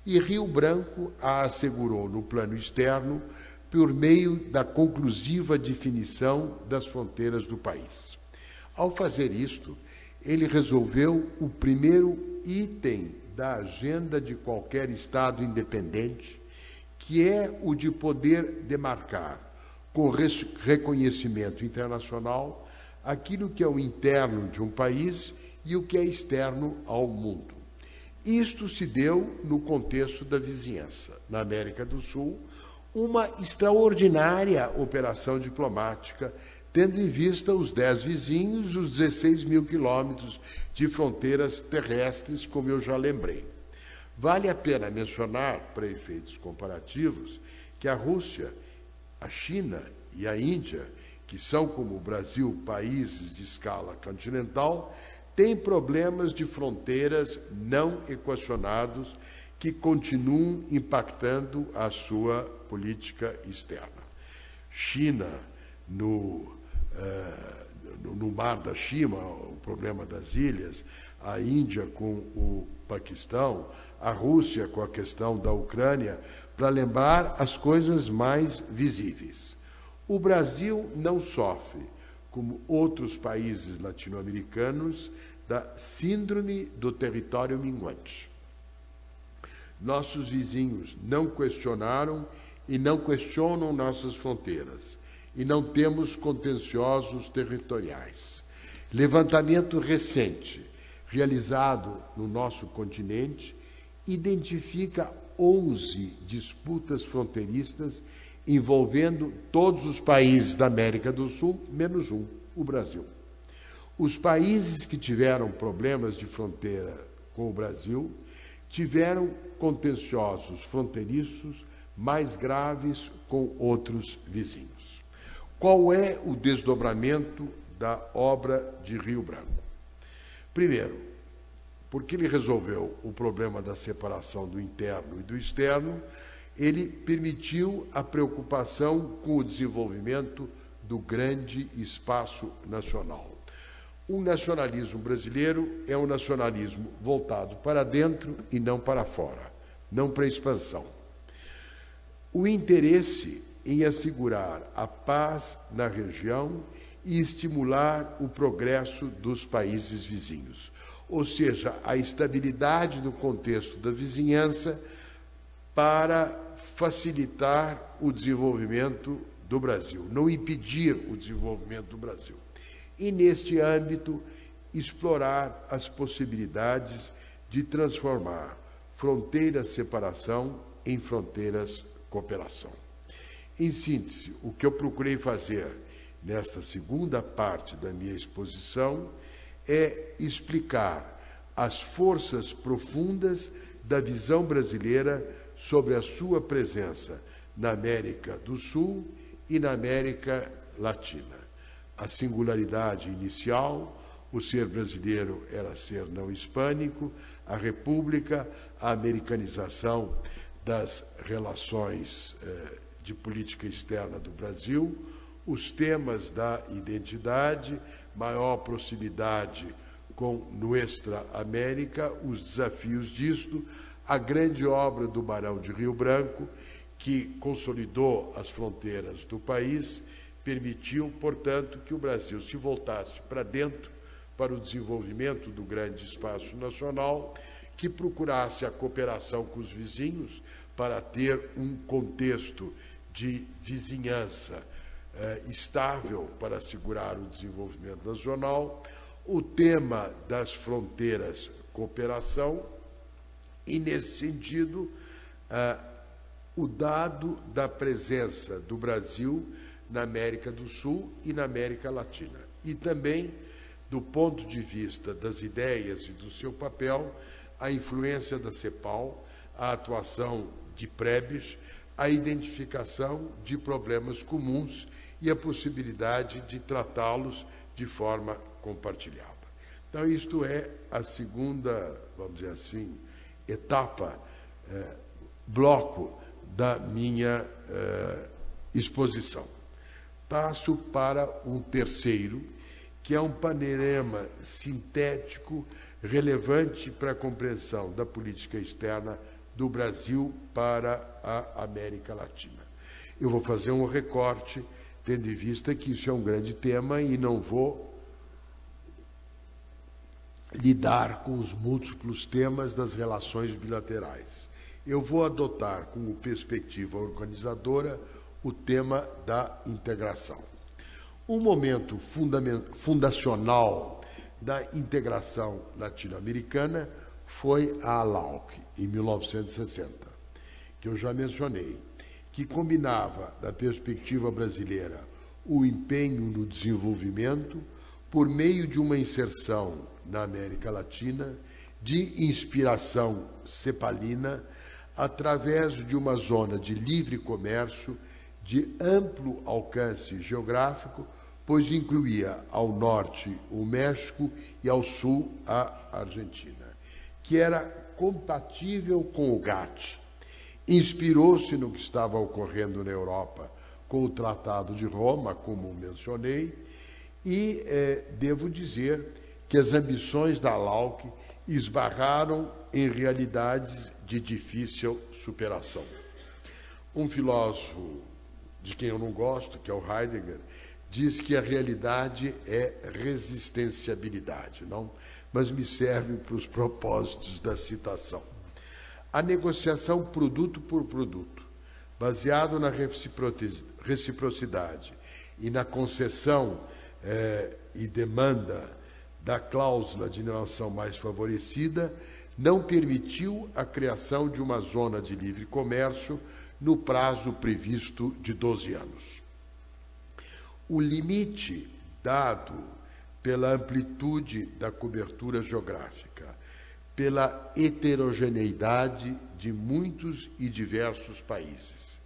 E Rio Branco a assegurou no plano externo por meio da conclusiva definição das fronteiras do país. Ao fazer isto, ele resolveu o primeiro item da agenda de qualquer Estado independente, que é o de poder demarcar, com reconhecimento internacional, aquilo que é o interno de um país e o que é externo ao mundo. Isto se deu no contexto da vizinhança. Na América do Sul, uma extraordinária operação diplomática, tendo em vista os 10 vizinhos, os 16 mil quilômetros de fronteiras terrestres, como eu já lembrei. Vale a pena mencionar, para efeitos comparativos, que a Rússia, a China e a Índia, que são, como o Brasil, países de escala continental, têm problemas de fronteiras não equacionados que continuam impactando a sua política externa. China, no Mar da China, o problema das ilhas, a Índia com o Paquistão, a Rússia com a questão da Ucrânia, para lembrar as coisas mais visíveis. O Brasil não sofre, como outros países latino-americanos, da síndrome do território minguante. Nossos vizinhos não questionaram e não questionam nossas fronteiras, e não temos contenciosos territoriais. Levantamento recente, realizado no nosso continente, identifica 11 disputas fronteiristas envolvendo todos os países da América do Sul, menos um, o Brasil. Os países que tiveram problemas de fronteira com o Brasil tiveram contenciosos fronteiriços mais graves com outros vizinhos. Qual é o desdobramento da obra de Rio Branco? Primeiro, porque ele resolveu o problema da separação do interno e do externo, ele permitiu a preocupação com o desenvolvimento do grande espaço nacional. O nacionalismo brasileiro é um nacionalismo voltado para dentro e não para fora, não para a expansão. O interesse em assegurar a paz na região e estimular o progresso dos países vizinhos, ou seja, a estabilidade do contexto da vizinhança para facilitar o desenvolvimento do Brasil, não impedir o desenvolvimento do Brasil. E, neste âmbito, explorar as possibilidades de transformar fronteiras separação em fronteiras cooperação. Em síntese, o que eu procurei fazer nesta segunda parte da minha exposição é explicar as forças profundas da visão brasileira sobre a sua presença na América do Sul e na América Latina. A singularidade inicial, o ser brasileiro era ser não hispânico, a república, a americanização das relações de política externa do Brasil, os temas da identidade, maior proximidade com Nuestra América, os desafios disto, a grande obra do Barão de Rio Branco, que consolidou as fronteiras do país, permitiu, portanto, que o Brasil se voltasse para dentro, para o desenvolvimento do grande espaço nacional, que procurasse a cooperação com os vizinhos para ter um contexto de vizinhança estável para assegurar o desenvolvimento nacional, o tema das fronteiras cooperação e, nesse sentido, o dado da presença do Brasil na América do Sul e na América Latina. E também, do ponto de vista das ideias e do seu papel, a influência da CEPAL, a atuação de PREBES, a identificação de problemas comuns e a possibilidade de tratá-los de forma compartilhada. Então, isto é a segunda, vamos dizer assim, etapa, bloco da minha exposição. Passo para um terceiro, que é um panorama sintético relevante para a compreensão da política externa do Brasil para a América Latina. Eu vou fazer um recorte, tendo em vista que isso é um grande tema e não vou lidar com os múltiplos temas das relações bilaterais. Eu vou adotar como perspectiva organizadora o tema da integração. Um momento fundacional da integração latino-americana foi a ALAUC, em 1960, que eu já mencionei, que combinava, na perspectiva brasileira, o empenho no desenvolvimento por meio de uma inserção na América Latina de inspiração cepalina através de uma zona de livre comércio de amplo alcance geográfico, pois incluía ao norte o México e ao sul a Argentina, que era compatível com o GATT. Inspirou-se no que estava ocorrendo na Europa com o Tratado de Roma, como mencionei, e devo dizer que as ambições da ALAUC esbarraram em realidades de difícil superação. Um filósofo de quem eu não gosto, que é o Heidegger, diz que a realidade é resistenciabilidade, não? Mas me serve para os propósitos da citação. A negociação produto por produto, baseado na reciprocidade e na concessão e demanda da cláusula de nação mais favorecida, não permitiu a criação de uma zona de livre comércio no prazo previsto de 12 anos. O limite dado pela amplitude da cobertura geográfica, pela heterogeneidade de muitos e diversos países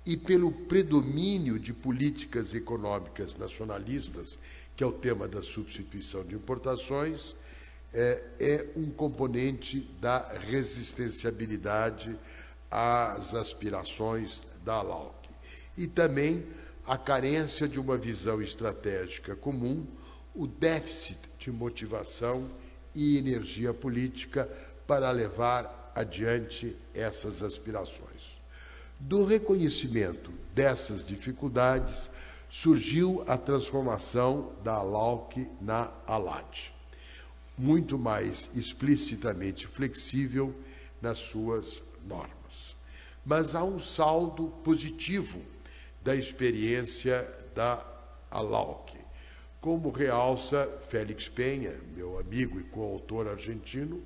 e pelo predomínio de políticas econômicas nacionalistas, que é o tema da substituição de importações, é um componente da resistenciabilidade às aspirações da ALAUC. E também a carência de uma visão estratégica comum, o déficit de motivação e energia política para levar adiante essas aspirações. Do reconhecimento dessas dificuldades, surgiu a transformação da ALAUC na ALAD, muito mais explicitamente flexível nas suas normas. Mas há um saldo positivo da experiência da ALAUC, como realça Félix Penha, meu amigo e coautor argentino,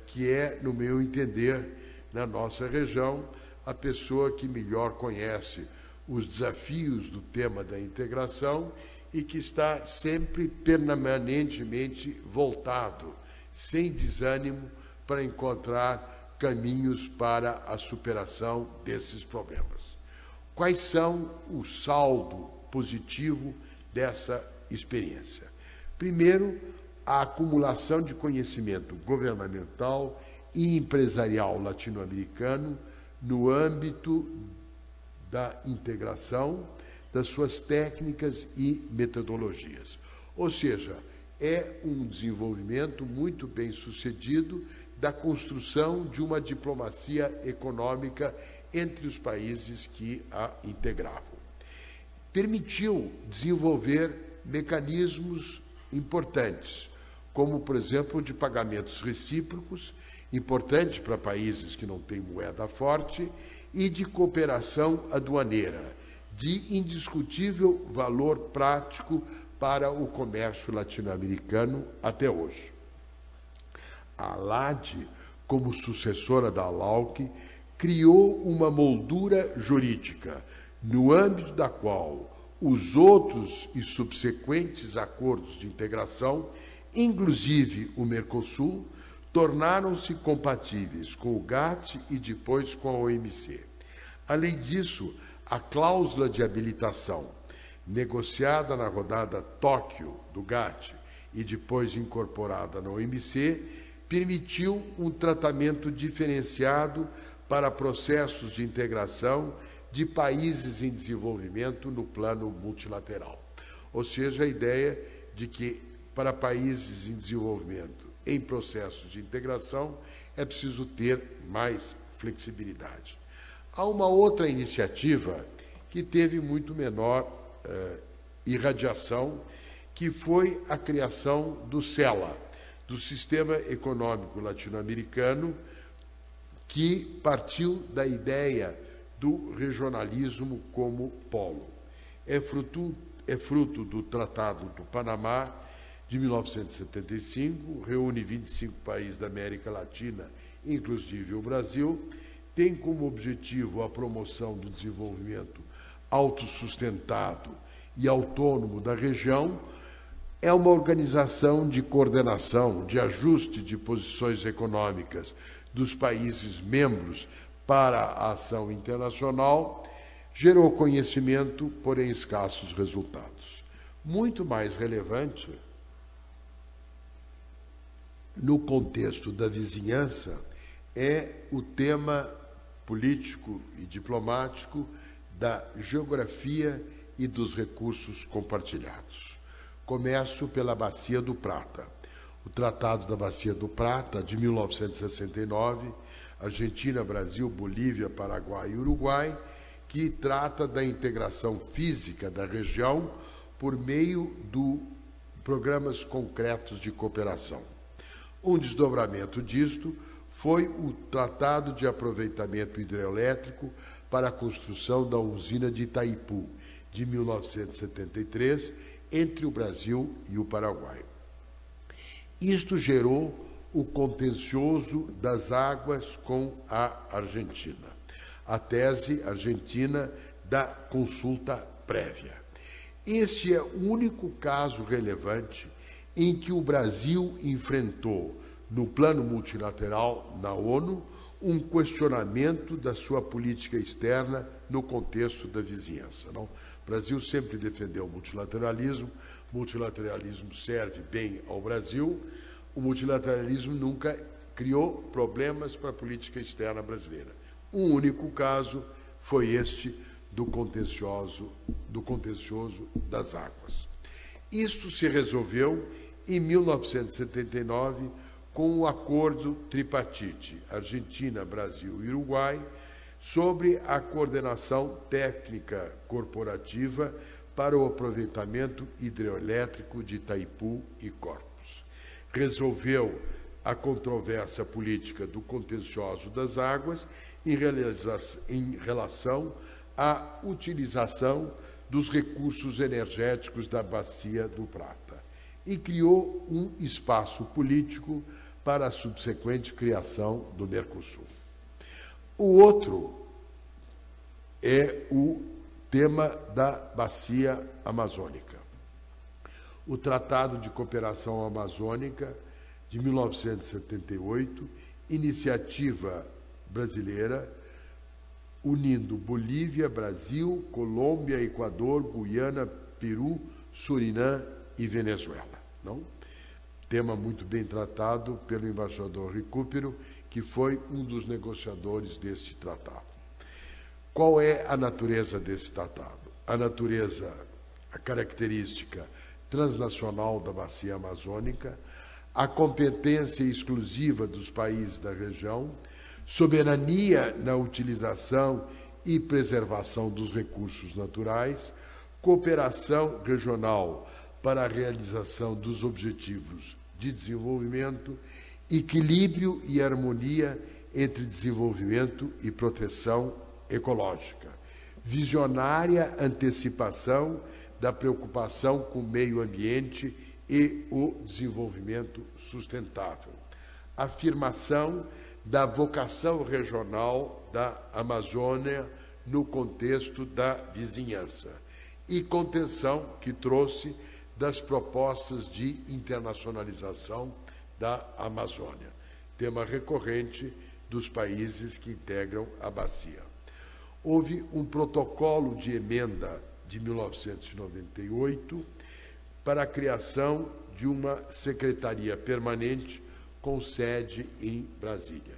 que é, no meu entender, na nossa região, a pessoa que melhor conhece os desafios do tema da integração e que está sempre permanentemente voltado, sem desânimo, para encontrar caminhos para a superação desses problemas. Quais são o saldo positivo dessa experiência? Primeiro, a acumulação de conhecimento governamental e empresarial latino-americano no âmbito da integração, das suas técnicas e metodologias. Ou seja, é um desenvolvimento muito bem sucedido da construção de uma diplomacia econômica entre os países que a integravam. Permitiu desenvolver mecanismos importantes, como, por exemplo, de pagamentos recíprocos, importante para países que não têm moeda forte, e de cooperação aduaneira, de indiscutível valor prático para o comércio latino-americano até hoje. A ALAD, como sucessora da ALAUC, criou uma moldura jurídica, no âmbito da qual os outros e subsequentes acordos de integração, inclusive o Mercosul, tornaram-se compatíveis com o GATT e depois com a OMC. Além disso, a cláusula de habilitação, negociada na rodada Tóquio do GATT e depois incorporada na OMC, permitiu um tratamento diferenciado para processos de integração de países em desenvolvimento no plano multilateral. Ou seja, a ideia de que para países em desenvolvimento em processos de integração, é preciso ter mais flexibilidade. Há uma outra iniciativa que teve muito menor irradiação, que foi a criação do CELA, do Sistema Econômico Latino-Americano, que partiu da ideia do regionalismo como polo. É fruto do Tratado do Panamá, de 1975, reúne 25 países da América Latina, inclusive o Brasil, tem como objetivo a promoção do desenvolvimento autossustentado e autônomo da região, é uma organização de coordenação, de ajuste de posições econômicas dos países membros para a ação internacional, gerou conhecimento, porém escassos resultados. Muito mais relevante, no contexto da vizinhança, é o tema político e diplomático da geografia e dos recursos compartilhados. Começo pela Bacia do Prata. O Tratado da Bacia do Prata, de 1969, Argentina, Brasil, Bolívia, Paraguai e Uruguai, que trata da integração física da região por meio de programas concretos de cooperação. Um desdobramento disto foi o Tratado de Aproveitamento Hidrelétrico para a construção da usina de Itaipu, de 1973, entre o Brasil e o Paraguai. Isto gerou o contencioso das águas com a Argentina, a tese argentina da consulta prévia. Este é o único caso relevante em que o Brasil enfrentou, no plano multilateral, na ONU, um questionamento da sua política externa no contexto da vizinhança. Não? O Brasil sempre defendeu o multilateralismo serve bem ao Brasil, o multilateralismo nunca criou problemas para a política externa brasileira. Um único caso foi este do contencioso das águas. Isto se resolveu em 1979 com o acordo tripartite Argentina, Brasil e Uruguai sobre a coordenação técnica corporativa para o aproveitamento hidrelétrico de Itaipu e Corpus. Resolveu a controvérsia política do contencioso das águas em relação à utilização dos recursos energéticos da Bacia do Prata e criou um espaço político para a subsequente criação do Mercosul. O outro é o tema da Bacia Amazônica. O Tratado de Cooperação Amazônica de 1978, iniciativa brasileira, unindo Bolívia, Brasil, Colômbia, Equador, Guiana, Peru, Surinã e Venezuela. Não? Tema muito bem tratado pelo embaixador Recupero, que foi um dos negociadores deste tratado. Qual é a natureza desse tratado? A característica transnacional da Bacia Amazônica, a competência exclusiva dos países da região, soberania na utilização e preservação dos recursos naturais, cooperação regional para a realização dos objetivos de desenvolvimento, equilíbrio e harmonia entre desenvolvimento e proteção ecológica, visionária antecipação da preocupação com o meio ambiente e o desenvolvimento sustentável, afirmação da vocação regional da Amazônia no contexto da vizinhança e contenção que trouxe das propostas de internacionalização da Amazônia, tema recorrente dos países que integram a bacia. Houve um protocolo de emenda de 1998 para a criação de uma secretaria permanente com sede em Brasília,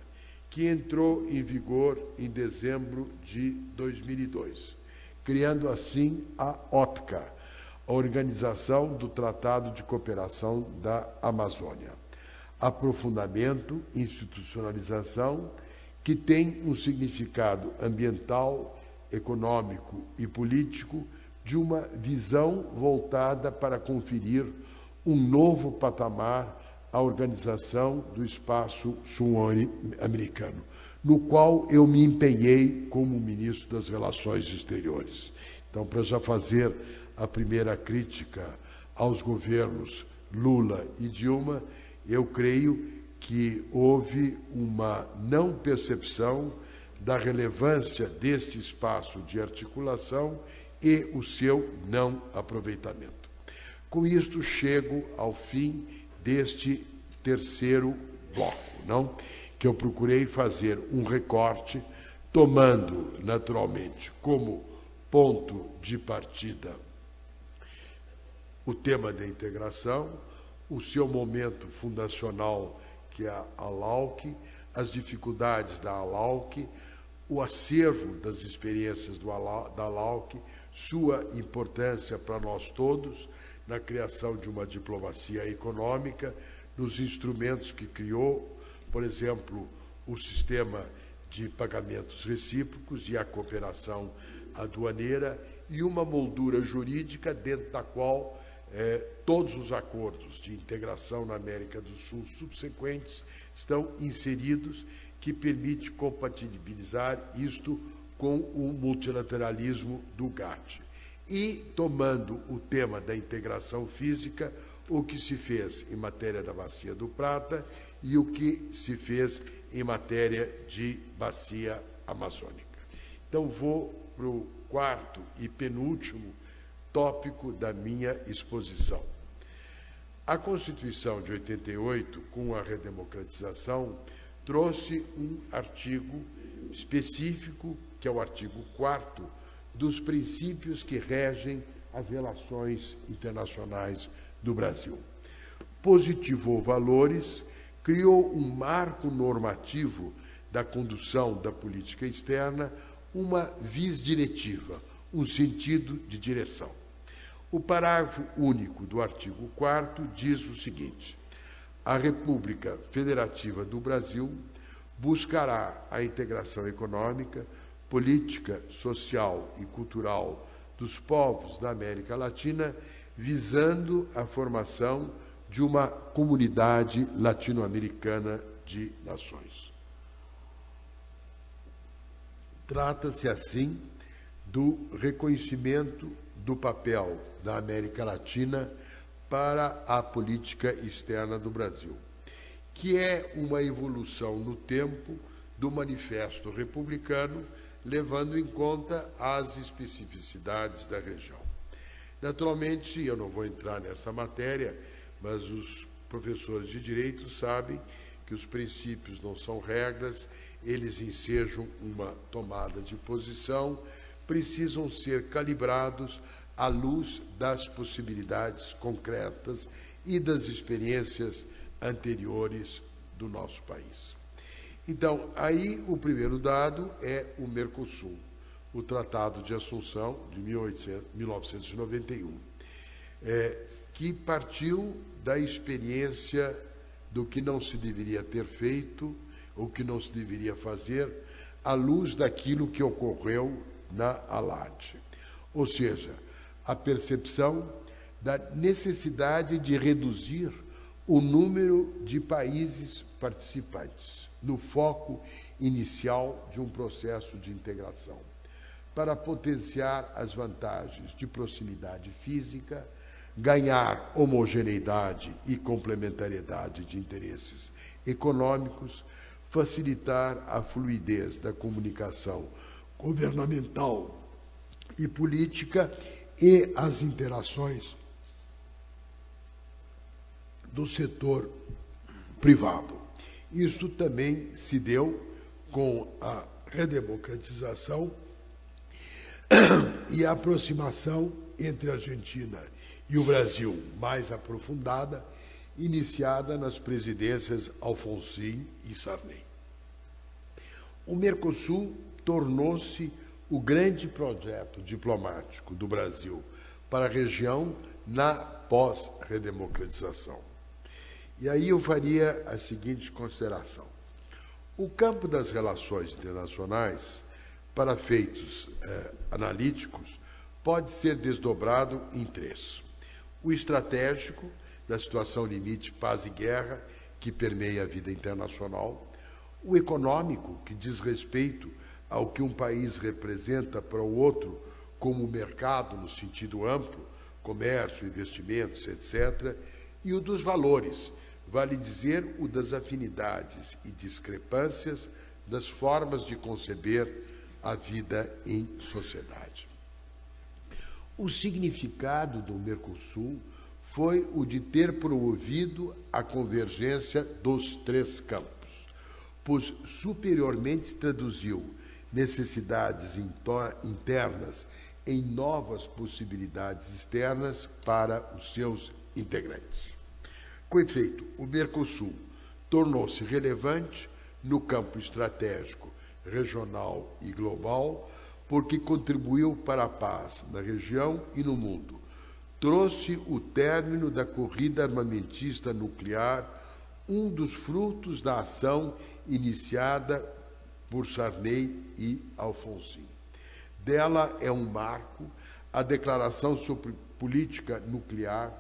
que entrou em vigor em dezembro de 2002, criando assim a OTCA, a Organização do Tratado de Cooperação da Amazônia. Aprofundamento, institucionalização, que tem um significado ambiental, econômico e político de uma visão voltada para conferir um novo patamar à Organização do Espaço Sul-Americano, no qual eu me empenhei como ministro das Relações Exteriores. Então, para já fazer a primeira crítica aos governos Lula e Dilma, eu creio que houve uma não percepção da relevância deste espaço de articulação e o seu não aproveitamento. Com isto, chego ao fim deste terceiro bloco, que eu procurei fazer um recorte, tomando, naturalmente, como ponto de partida o tema da integração, o seu momento fundacional, que é a ALAUC, as dificuldades da ALAUC, o acervo das experiências da ALAUC, sua importância para nós todos na criação de uma diplomacia econômica, nos instrumentos que criou, por exemplo, o sistema de pagamentos recíprocos e a cooperação aduaneira, e uma moldura jurídica dentro da qual todos os acordos de integração na América do Sul subsequentes estão inseridos, que permite compatibilizar isto com o multilateralismo do GATT. E, tomando o tema da integração física, o que se fez em matéria da Bacia do Prata e o que se fez em matéria de Bacia Amazônica. Então, vou para o quarto e penúltimo tópico da minha exposição. A Constituição de 88, com a redemocratização, trouxe um artigo específico, que é o artigo 4º, dos princípios que regem as relações internacionais do Brasil. Positivou valores, criou um marco normativo da condução da política externa, uma vis diretiva, um sentido de direção. O parágrafo único do artigo 4º diz o seguinte: a República Federativa do Brasil buscará a integração econômica, política, social e cultural dos povos da América Latina, visando a formação de uma comunidade latino-americana de nações. Trata-se, assim, do reconhecimento do papel da América Latina para a política externa do Brasil, que é uma evolução no tempo do Manifesto Republicano, levando em conta as especificidades da região. Naturalmente, eu não vou entrar nessa matéria, mas os professores de Direito sabem que os princípios não são regras, eles ensejam uma tomada de posição, precisam ser calibrados à luz das possibilidades concretas e das experiências anteriores do nosso país. Então, aí o primeiro dado é o Mercosul, o Tratado de Assunção de 1991, que partiu da experiência do que não se deveria ter feito, ou que não se deveria fazer, à luz daquilo que ocorreu na ALAD. Ou seja, a percepção da necessidade de reduzir o número de países participantes, no foco inicial de um processo de integração, para potenciar as vantagens de proximidade física, ganhar homogeneidade e complementariedade de interesses econômicos, facilitar a fluidez da comunicação governamental e política e as interações do setor privado. Isso também se deu com a redemocratização e a aproximação entre a Argentina e o Brasil, mais aprofundada, iniciada nas presidências Alfonsín e Sarney. O Mercosul tornou-se o grande projeto diplomático do Brasil para a região na pós-redemocratização. E aí eu faria a seguinte consideração. O campo das relações internacionais, para feitos analíticos, pode ser desdobrado em três. O estratégico, da situação limite paz e guerra, que permeia a vida internacional. O econômico, que diz respeito ao que um país representa para o outro como mercado no sentido amplo, comércio, investimentos, etc. E o dos valores, vale dizer o das afinidades e discrepâncias das formas de conceber a vida em sociedade. O significado do Mercosul foi o de ter promovido a convergência dos três campos, pois superiormente traduziu necessidades internas em novas possibilidades externas para os seus integrantes. Com efeito, o Mercosul tornou-se relevante no campo estratégico, regional e global, porque contribuiu para a paz na região e no mundo. Trouxe o término da corrida armamentista nuclear, um dos frutos da ação iniciada por Sarney e Alfonsín. Dela é um marco a Declaração sobre Política Nuclear,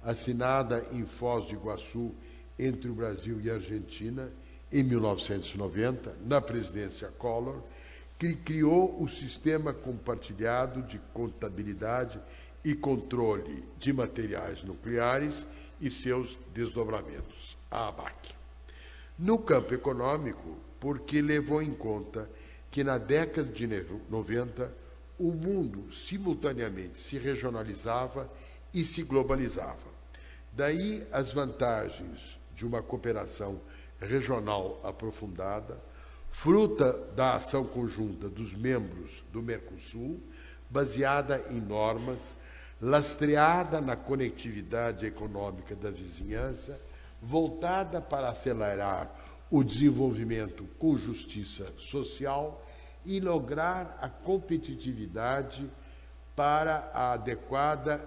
assinada em Foz do Iguaçu entre o Brasil e a Argentina, em 1990, na presidência Collor, que criou o Sistema Compartilhado de Contabilidade e Controle de Materiais Nucleares e seus desdobramentos, a ABAC. No campo econômico, porque levou em conta que na década de 90 o mundo simultaneamente se regionalizava e se globalizava. Daí as vantagens de uma cooperação regional aprofundada, fruta da ação conjunta dos membros do Mercosul, baseada em normas, lastreada na conectividade econômica da vizinhança, voltada para acelerar o desenvolvimento com justiça social e lograr a competitividade para a adequada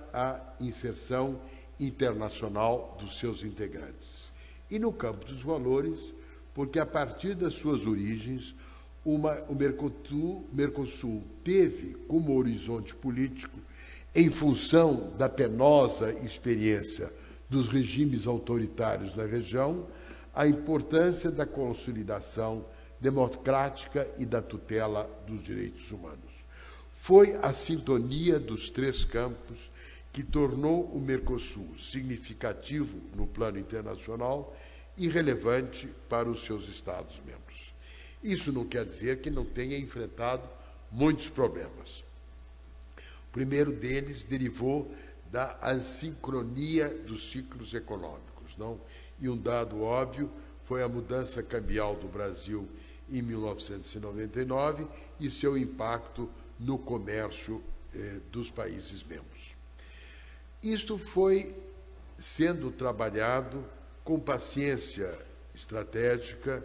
inserção internacional dos seus integrantes. E no campo dos valores, porque a partir das suas origens, o Mercosul teve como horizonte político, em função da penosa experiência dos regimes autoritários na região, a importância da consolidação democrática e da tutela dos direitos humanos. Foi a sintonia dos três campos que tornou o Mercosul significativo no plano internacional e relevante para os seus Estados-membros. Isso não quer dizer que não tenha enfrentado muitos problemas. O primeiro deles derivou da assincronia dos ciclos econômicos, não? E um dado óbvio foi a mudança cambial do Brasil em 1999 e seu impacto no comércio dos países membros. Isto foi sendo trabalhado com paciência estratégica,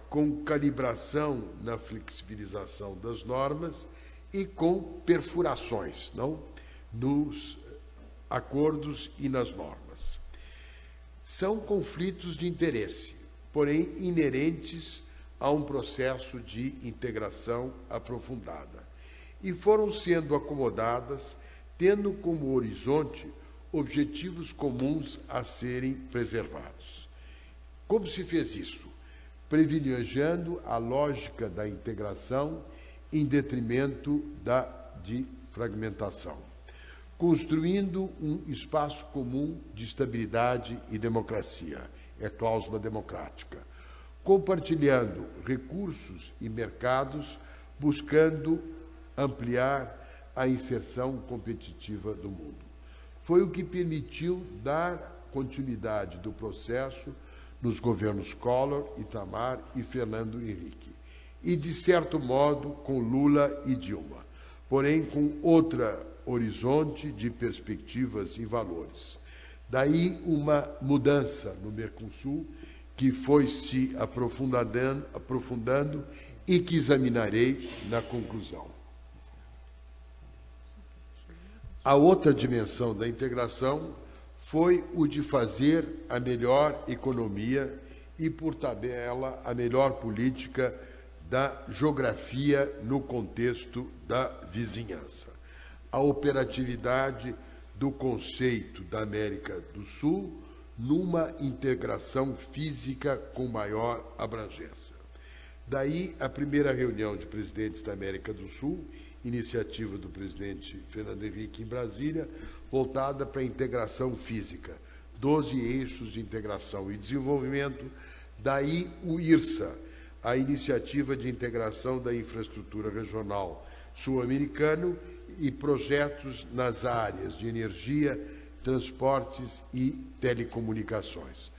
com calibração na flexibilização das normas e com perfurações, não, nos acordos e nas normas. São conflitos de interesse, porém inerentes a um processo de integração aprofundada, e foram sendo acomodadas, tendo como horizonte objetivos comuns a serem preservados. Como se fez isso? Privilegiando a lógica da integração em detrimento de fragmentação, construindo um espaço comum de estabilidade e democracia, é cláusula democrática, compartilhando recursos e mercados, buscando ampliar a inserção competitiva do mundo. Foi o que permitiu dar continuidade do processo nos governos Collor, Itamar e Fernando Henrique, e, de certo modo, com Lula e Dilma, porém com outro horizonte de perspectivas e valores. Daí uma mudança no Mercosul que foi se aprofundando e que examinarei na conclusão. A outra dimensão da integração foi o de fazer a melhor economia e, por tabela, a melhor política da geografia no contexto da vizinhança. A operatividade do conceito da América do Sul numa integração física com maior abrangência. Daí a primeira reunião de presidentes da América do Sul, iniciativa do presidente Fernando Henrique em Brasília, voltada para a integração física, 12 eixos de integração e desenvolvimento. Daí o IRSA, a iniciativa de integração da infraestrutura regional sul-americano e projetos nas áreas de energia, transportes e telecomunicações.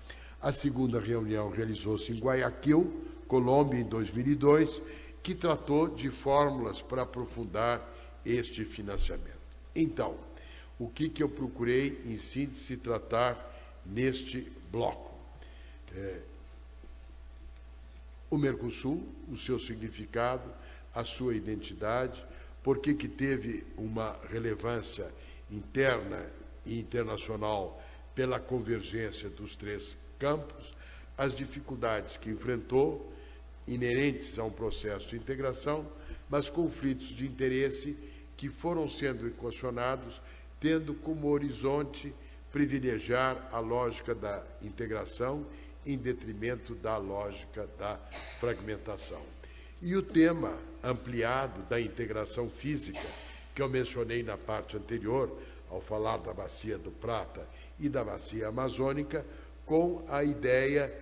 A segunda reunião realizou-se em Guayaquil, Colômbia, em 2002, que tratou de fórmulas para aprofundar este financiamento. Então, o que eu procurei, em síntese, tratar neste bloco? O Mercosul, o seu significado, a sua identidade, por que teve uma relevância interna e internacional pela convergência dos três campos, as dificuldades que enfrentou, inerentes a um processo de integração, mas conflitos de interesse que foram sendo equacionados, tendo como horizonte privilegiar a lógica da integração em detrimento da lógica da fragmentação. E o tema ampliado da integração física, que eu mencionei na parte anterior, ao falar da Bacia do Prata e da Bacia Amazônica, com a ideia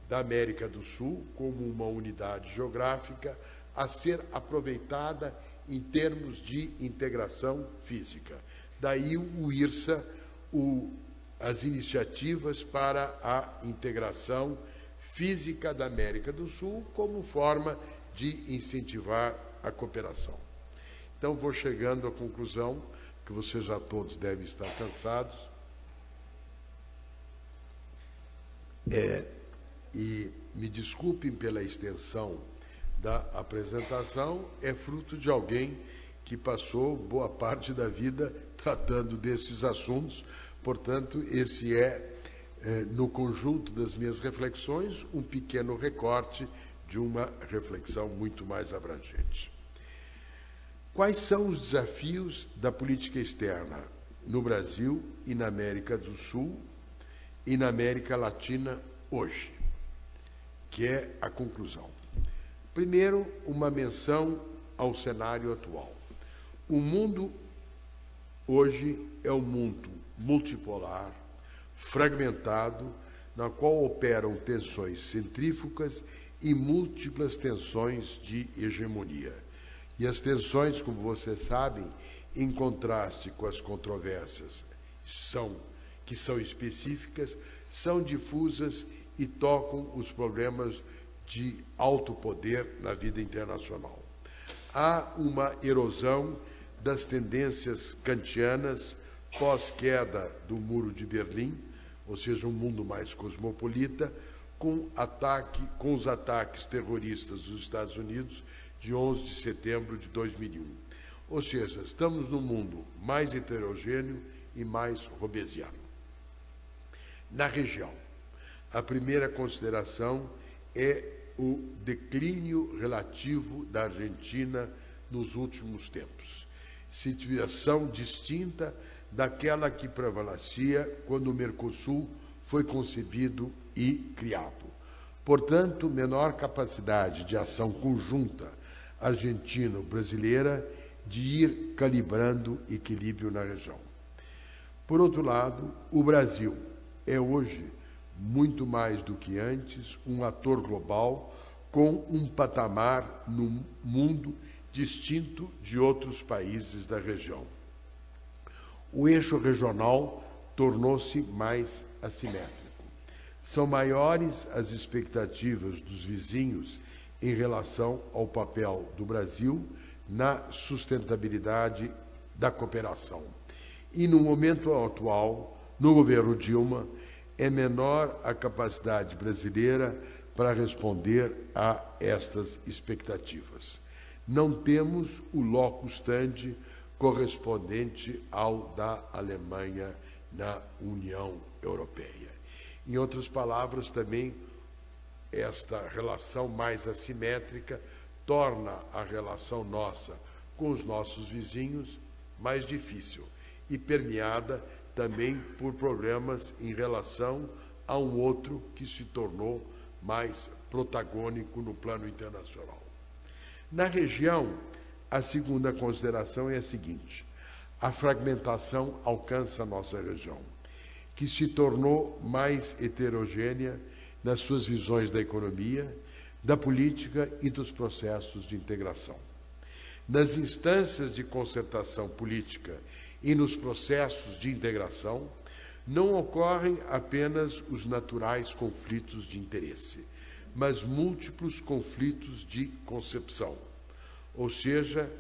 da América do Sul como uma unidade geográfica a ser aproveitada em termos de integração física. Daí o IRSA, as iniciativas para a integração física da América do Sul como forma de incentivar a cooperação. Então, vou chegando à conclusão, que vocês já todos devem estar cansados, e me desculpem pela extensão da apresentação é fruto de alguém que passou boa parte da vida tratando desses assuntos. Portanto, esse no conjunto das minhas reflexões, um pequeno recorte de uma reflexão muito mais abrangente. Quais são os desafios da política externa no Brasil e na América do Sul e na América Latina hoje? Que é a conclusão. Primeiro, uma menção ao cenário atual. O mundo hoje é um mundo multipolar, fragmentado, na qual operam tensões centrífugas e múltiplas tensões de hegemonia. E as tensões, como vocês sabem, em contraste com as controvérsias que são específicas, são difusas e tocam os problemas de alto poder na vida internacional. Há uma erosão das tendências kantianas pós-queda do Muro de Berlim, ou seja, um mundo mais cosmopolita, com os ataques terroristas dos Estados Unidos de 11 de setembro de 2001. Ou seja, estamos num mundo mais heterogêneo e mais robesiano. Na região, a primeira consideração é o declínio relativo da Argentina nos últimos tempos. Situação distinta daquela que prevalecia quando o Mercosul foi concebido e criado. Portanto, menor capacidade de ação conjunta argentino-brasileira de ir calibrando equilíbrio na região. Por outro lado, o Brasil é hoje, muito mais do que antes, um ator global com um patamar no mundo distinto de outros países da região. O eixo regional tornou-se mais assimétrico. São maiores as expectativas dos vizinhos em relação ao papel do Brasil na sustentabilidade da cooperação. E, no momento atual, no governo Dilma, é menor a capacidade brasileira para responder a estas expectativas. Não temos o locus standi correspondente ao da Alemanha na União Europeia. Em outras palavras, também esta relação mais assimétrica torna a relação nossa com os nossos vizinhos mais difícil e permeada também por problemas em relação a um outro que se tornou mais protagônico no plano internacional. Na região, a segunda consideração é a seguinte: a fragmentação alcança a nossa região, que se tornou mais heterogênea nas suas visões da economia, da política e dos processos de integração. Nas instâncias de concertação política e nos processos de integração, não ocorrem apenas os naturais conflitos de interesse, mas múltiplos conflitos de concepção. Ou seja,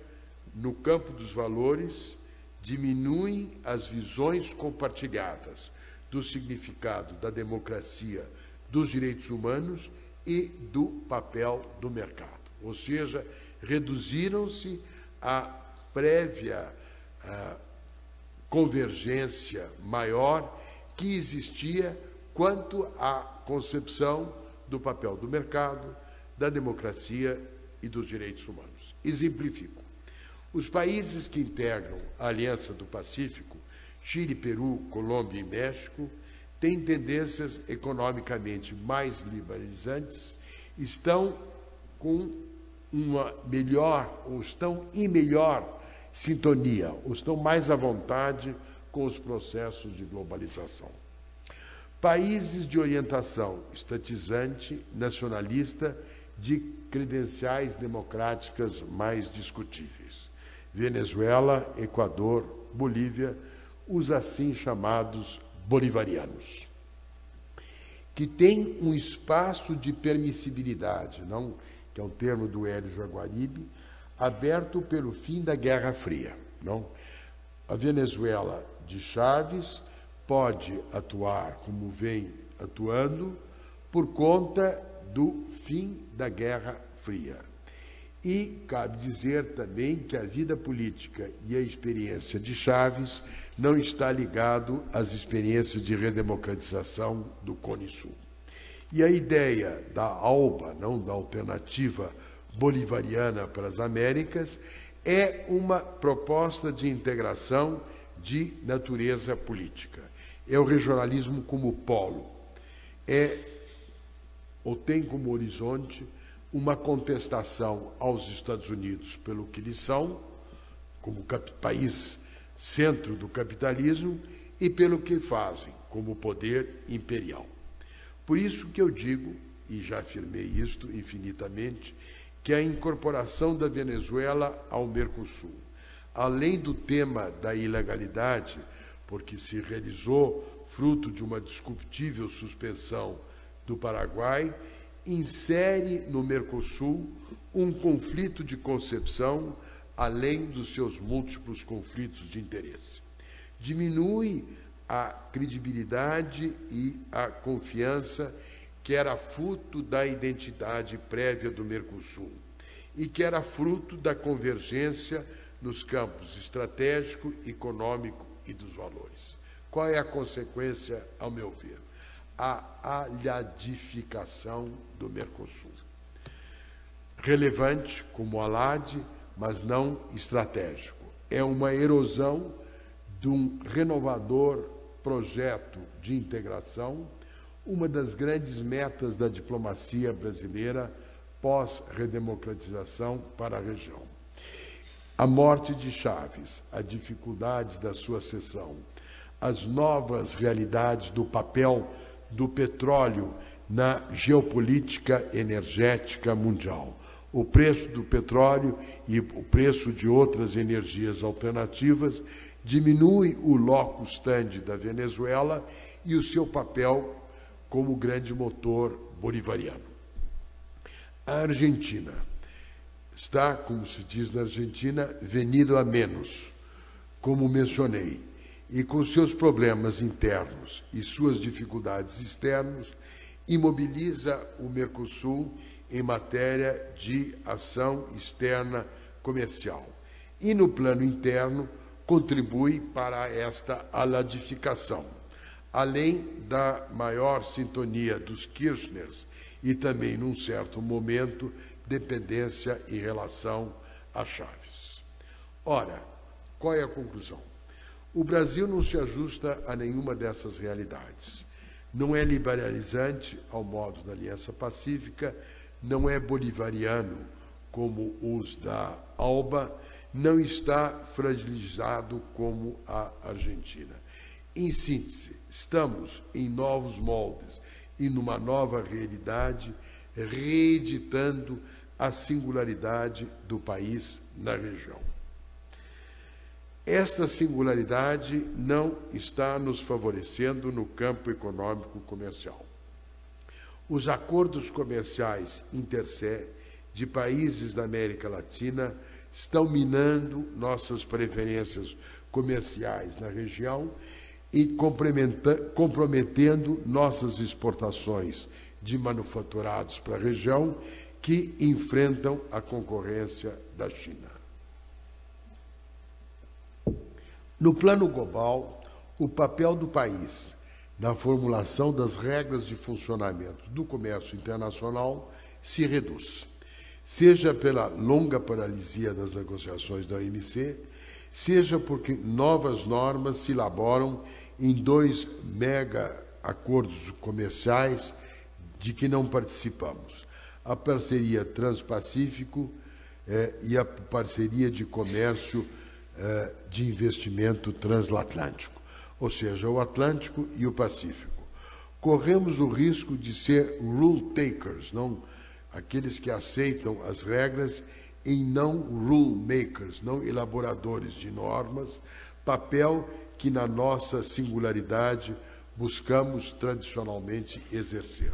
no campo dos valores, diminuem as visões compartilhadas do significado da democracia, dos direitos humanos e do papel do mercado. Ou seja, reduziram-se a prévia convergência maior que existia quanto à concepção do papel do mercado, da democracia e dos direitos humanos. Exemplifico. Os países que integram a Aliança do Pacífico, Chile, Peru, Colômbia e México, têm tendências economicamente mais liberalizantes, estão com uma melhor, ou estão em melhor sintonia, ou estão mais à vontade com os processos de globalização. Países de orientação estatizante, nacionalista, de credenciais democráticas mais discutíveis. Venezuela, Equador, Bolívia, os assim chamados bolivarianos, que tem um espaço de permissibilidade, não, que é um termo do Hélio Jaguaribe, aberto pelo fim da Guerra Fria. Não? A Venezuela de Chávez pode atuar como vem atuando por conta do fim da Guerra Fria. E cabe dizer também que a vida política e a experiência de Chaves não está ligado às experiências de redemocratização do Cone Sul. E a ideia da ALBA, não da Alternativa Bolivariana para as Américas, é uma proposta de integração de natureza política. É o regionalismo como polo. Ou tem como horizonte uma contestação aos Estados Unidos pelo que eles são, como país centro do capitalismo, e pelo que fazem, como poder imperial. Por isso que eu digo, e já afirmei isto infinitamente, que a incorporação da Venezuela ao Mercosul, além do tema da ilegalidade, porque se realizou fruto de uma discutível suspensão do Paraguai, insere no Mercosul um conflito de concepção, além dos seus múltiplos conflitos de interesse. Diminui a credibilidade e a confiança que era fruto da identidade prévia do Mercosul e que era fruto da convergência nos campos estratégico, econômico e dos valores. Qual é a consequência, ao meu ver? A alhadificação do Mercosul. Relevante como alade, mas não estratégico. É uma erosão de um renovador projeto de integração, uma das grandes metas da diplomacia brasileira pós-redemocratização para a região. A morte de Chaves, as dificuldades da sua cessão, as novas realidades do papel do petróleo na geopolítica energética mundial. O preço do petróleo e o preço de outras energias alternativas diminui o locus standi da Venezuela e o seu papel como grande motor bolivariano. A Argentina está, como se diz na Argentina, venido a menos, como mencionei, e com seus problemas internos e suas dificuldades externas, imobiliza o Mercosul em matéria de ação externa comercial. E, no plano interno, contribui para esta aladificação, além da maior sintonia dos Kirchners e também, num certo momento, dependência em relação a Chaves. Ora, qual é a conclusão? O Brasil não se ajusta a nenhuma dessas realidades. Não é liberalizante ao modo da Aliança Pacífica, não é bolivariano como os da ALBA, não está fragilizado como a Argentina. Em síntese, estamos em novos moldes e numa nova realidade, reeditando a singularidade do país na região. Esta singularidade não está nos favorecendo no campo econômico-comercial. Os acordos comerciais inter-sé de países da América Latina estão minando nossas preferências comerciais na região e comprometendo nossas exportações de manufaturados para a região que enfrentam a concorrência da China. No plano global, o papel do país na formulação das regras de funcionamento do comércio internacional se reduz, seja pela longa paralisia das negociações da OMC, seja porque novas normas se elaboram em 2 mega acordos comerciais de que não participamos, a parceria Transpacífico e a parceria de comércio de investimento transatlântico, ou seja, o Atlântico e o Pacífico. Corremos o risco de ser rule takers, não aqueles que aceitam as regras, em não rule makers, não elaboradores de normas, papel que na nossa singularidade buscamos tradicionalmente exercer.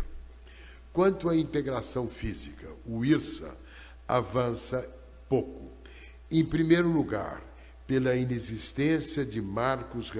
Quanto à integração física, o IRSA avança pouco. Em primeiro lugar, pela inexistência de marcos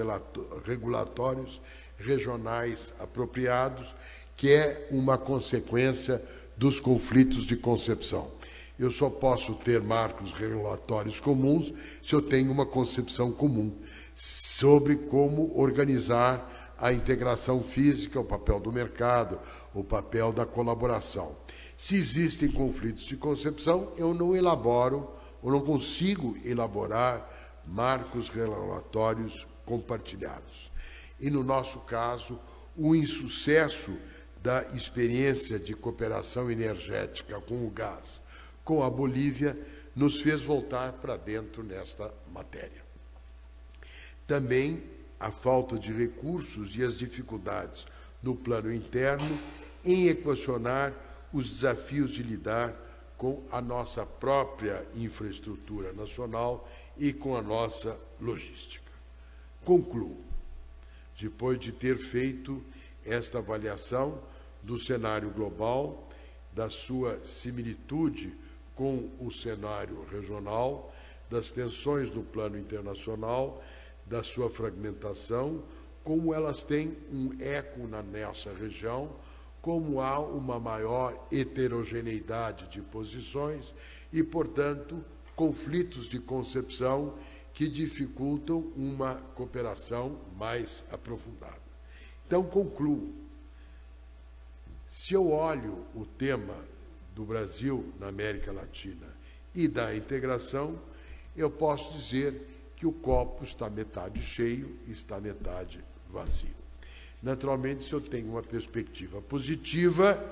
regulatórios regionais apropriados, que é uma consequência dos conflitos de concepção. Eu só posso ter marcos regulatórios comuns se eu tenho uma concepção comum sobre como organizar a integração física, o papel do mercado, o papel da colaboração. Se existem conflitos de concepção, eu não elaboro, ou não consigo elaborar marcos regulatórios compartilhados. E, no nosso caso, o insucesso da experiência de cooperação energética com o gás com a Bolívia nos fez voltar para dentro nesta matéria. Também a falta de recursos e as dificuldades no plano interno em equacionar os desafios de lidar com a nossa própria infraestrutura nacional e com a nossa logística. Concluo, depois de ter feito esta avaliação do cenário global, da sua similitude com o cenário regional, das tensões no plano internacional, da sua fragmentação, como elas têm um eco na nossa região, como há uma maior heterogeneidade de posições e, portanto, conflitos de concepção que dificultam uma cooperação mais aprofundada. Então, concluo. Se eu olho o tema do Brasil na América Latina e da integração, eu posso dizer que o copo está metade cheio e está metade vazio. Naturalmente, se eu tenho uma perspectiva positiva,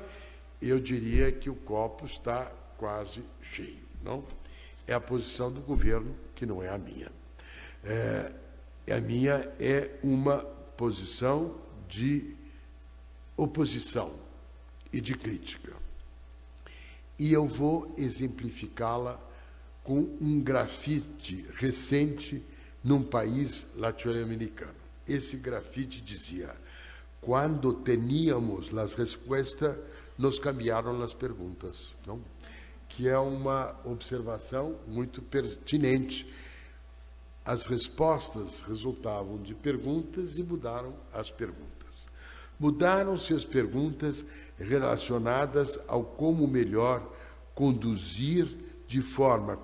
eu diria que o copo está quase cheio, não? É a posição do governo, que não é a minha. A minha é uma posição de oposição e de crítica. E eu vou exemplificá-la com um grafite recente num país latino-americano. Esse grafite dizia: quando teníamos as respostas, nos cambiaram as perguntas. Não? Que é uma observação muito pertinente. As respostas resultavam de perguntas e mudaram as perguntas. Mudaram-se as perguntas relacionadas ao como melhor conduzir de forma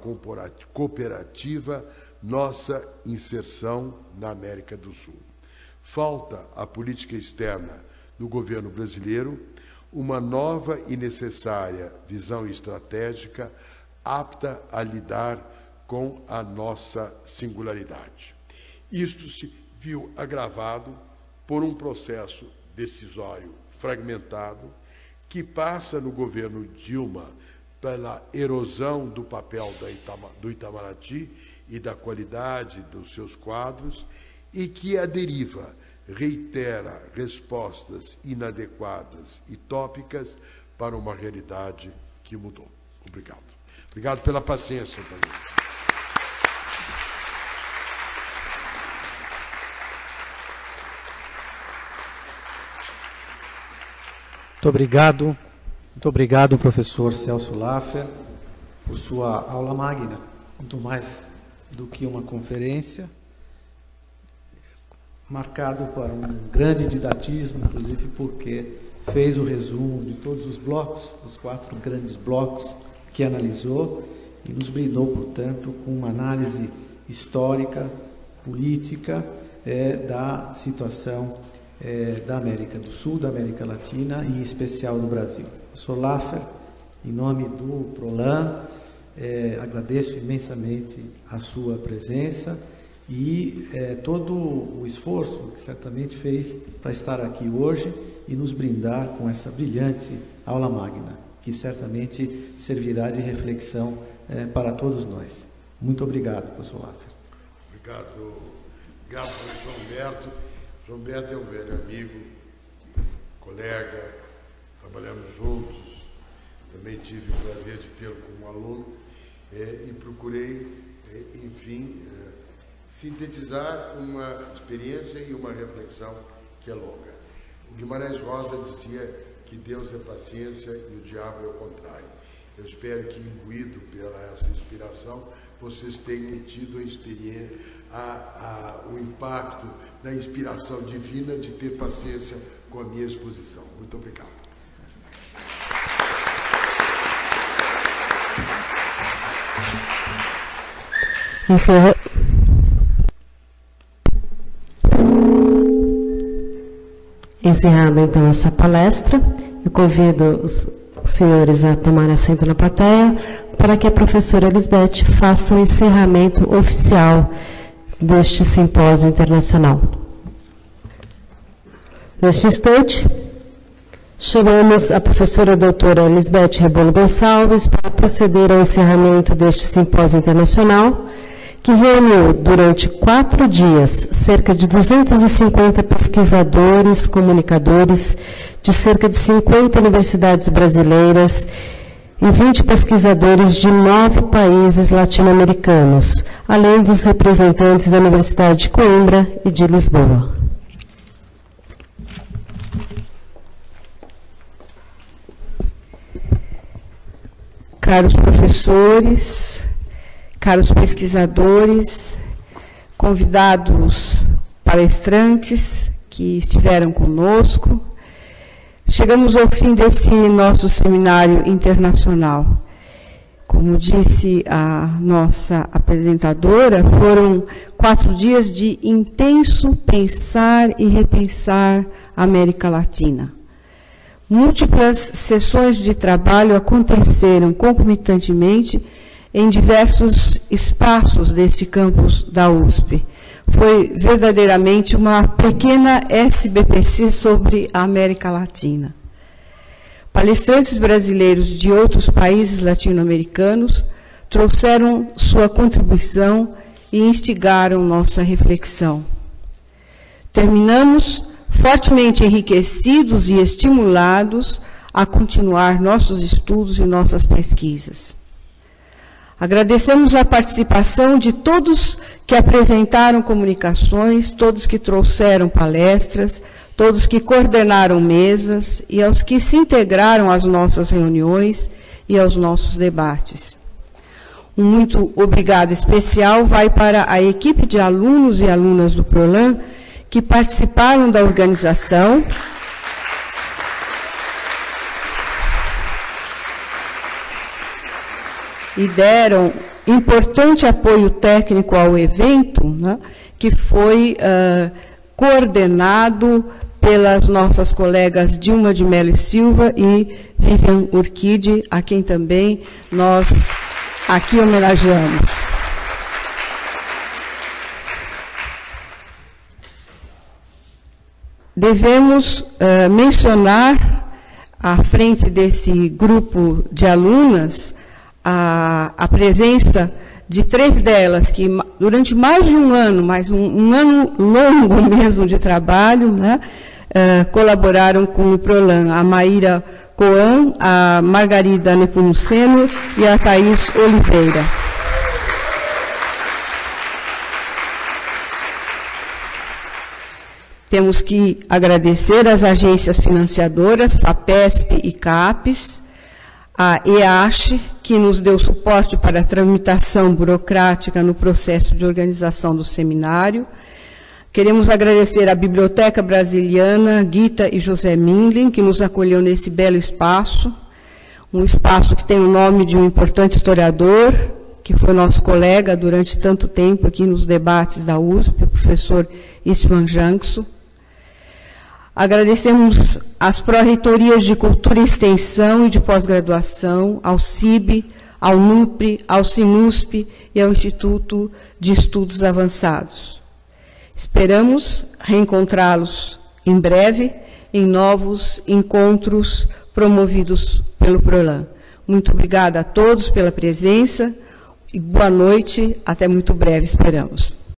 cooperativa nossa inserção na América do Sul. Falta à política externa do governo brasileiro uma nova e necessária visão estratégica apta a lidar com a nossa singularidade. Isto se viu agravado por um processo decisório fragmentado que passa no governo Dilma pela erosão do papel do Itamaraty e da qualidade dos seus quadros e que, à deriva, reitera respostas inadequadas e tópicas para uma realidade que mudou. Obrigado. Obrigado pela paciência também. Muito obrigado, professor Celso Laffer, por sua aula magna, muito mais do que uma conferência, marcado por um grande didatismo, inclusive porque fez o resumo de todos os blocos, os 4 grandes blocos que analisou e nos brindou, portanto, com uma análise histórica, política da situação da América do Sul, da América Latina e em especial do Brasil. Professor Laffer, em nome do PROLAN, agradeço imensamente a sua presença e todo o esforço que certamente fez para estar aqui hoje e nos brindar com essa brilhante aula magna, que certamente servirá de reflexão para todos nós. Muito obrigado, professor Laffer. Obrigado, professor Humberto. João Humberto é um velho amigo, colega, trabalhamos juntos, também tive o prazer de tê-lo como aluno e procurei, enfim, sintetizar uma experiência e uma reflexão que é longa. O Guimarães Rosa dizia que Deus é paciência e o diabo é o contrário. Eu espero que, imbuído pela essa inspiração, vocês tenham tido a experiência, o impacto da inspiração divina de ter paciência com a minha exposição. Muito obrigado. Encerrada, então, essa palestra, eu convido os senhores a tomar assento na plateia para que a professora Elisbeth faça o encerramento oficial deste simpósio internacional. Neste instante, chamamos a professora doutora Elisbeth Rebolo Gonçalves para proceder ao encerramento deste simpósio internacional, que reuniu durante 4 dias cerca de 250 pesquisadores, comunicadores de cerca de 50 universidades brasileiras e 20 pesquisadores de 9 países latino-americanos, além dos representantes da Universidade de Coimbra e de Lisboa. Caros professores, caros pesquisadores, convidados palestrantes que estiveram conosco, chegamos ao fim desse nosso seminário internacional. Como disse a nossa apresentadora, foram 4 dias de intenso pensar e repensar a América Latina. Múltiplas sessões de trabalho aconteceram concomitantemente em diversos espaços deste campus da USP. Foi verdadeiramente uma pequena SBPC sobre a América Latina. Palestrantes brasileiros de outros países latino-americanos trouxeram sua contribuição e instigaram nossa reflexão. Terminamos fortemente enriquecidos e estimulados a continuar nossos estudos e nossas pesquisas. Agradecemos a participação de todos que apresentaram comunicações, todos que trouxeram palestras, todos que coordenaram mesas e aos que se integraram às nossas reuniões e aos nossos debates. Um muito obrigado especial vai para a equipe de alunos e alunas do PROLAN que participaram da organização e deram importante apoio técnico ao evento, né, que foi coordenado pelas nossas colegas Dilma de Mello e Silva e Vivian Urquide, a quem também nós aqui homenageamos. Devemos mencionar, à frente desse grupo de alunas, a presença de 3 delas, que durante mais de um ano, mas um ano longo mesmo de trabalho, né, colaboraram com o PROLAN, a Maíra Coan, a Margarida Nepomuceno e a Thaís Oliveira. Temos que agradecer às agências financiadoras, FAPESP e CAPES, a EASH, que nos deu suporte para a tramitação burocrática no processo de organização do seminário. Queremos agradecer à Biblioteca Brasiliana, Gita e José Mindlin, que nos acolheu nesse belo espaço, um espaço que tem o nome de um importante historiador, que foi nosso colega durante tanto tempo aqui nos debates da USP, o professor Istvan Jankso. Agradecemos às pró-reitorias de Cultura e Extensão e de Pós-Graduação, ao CIB, ao NUPRE, ao SINUSP e ao Instituto de Estudos Avançados. Esperamos reencontrá-los em breve em novos encontros promovidos pelo PROLAN. Muito obrigada a todos pela presença e boa noite, até muito breve, esperamos.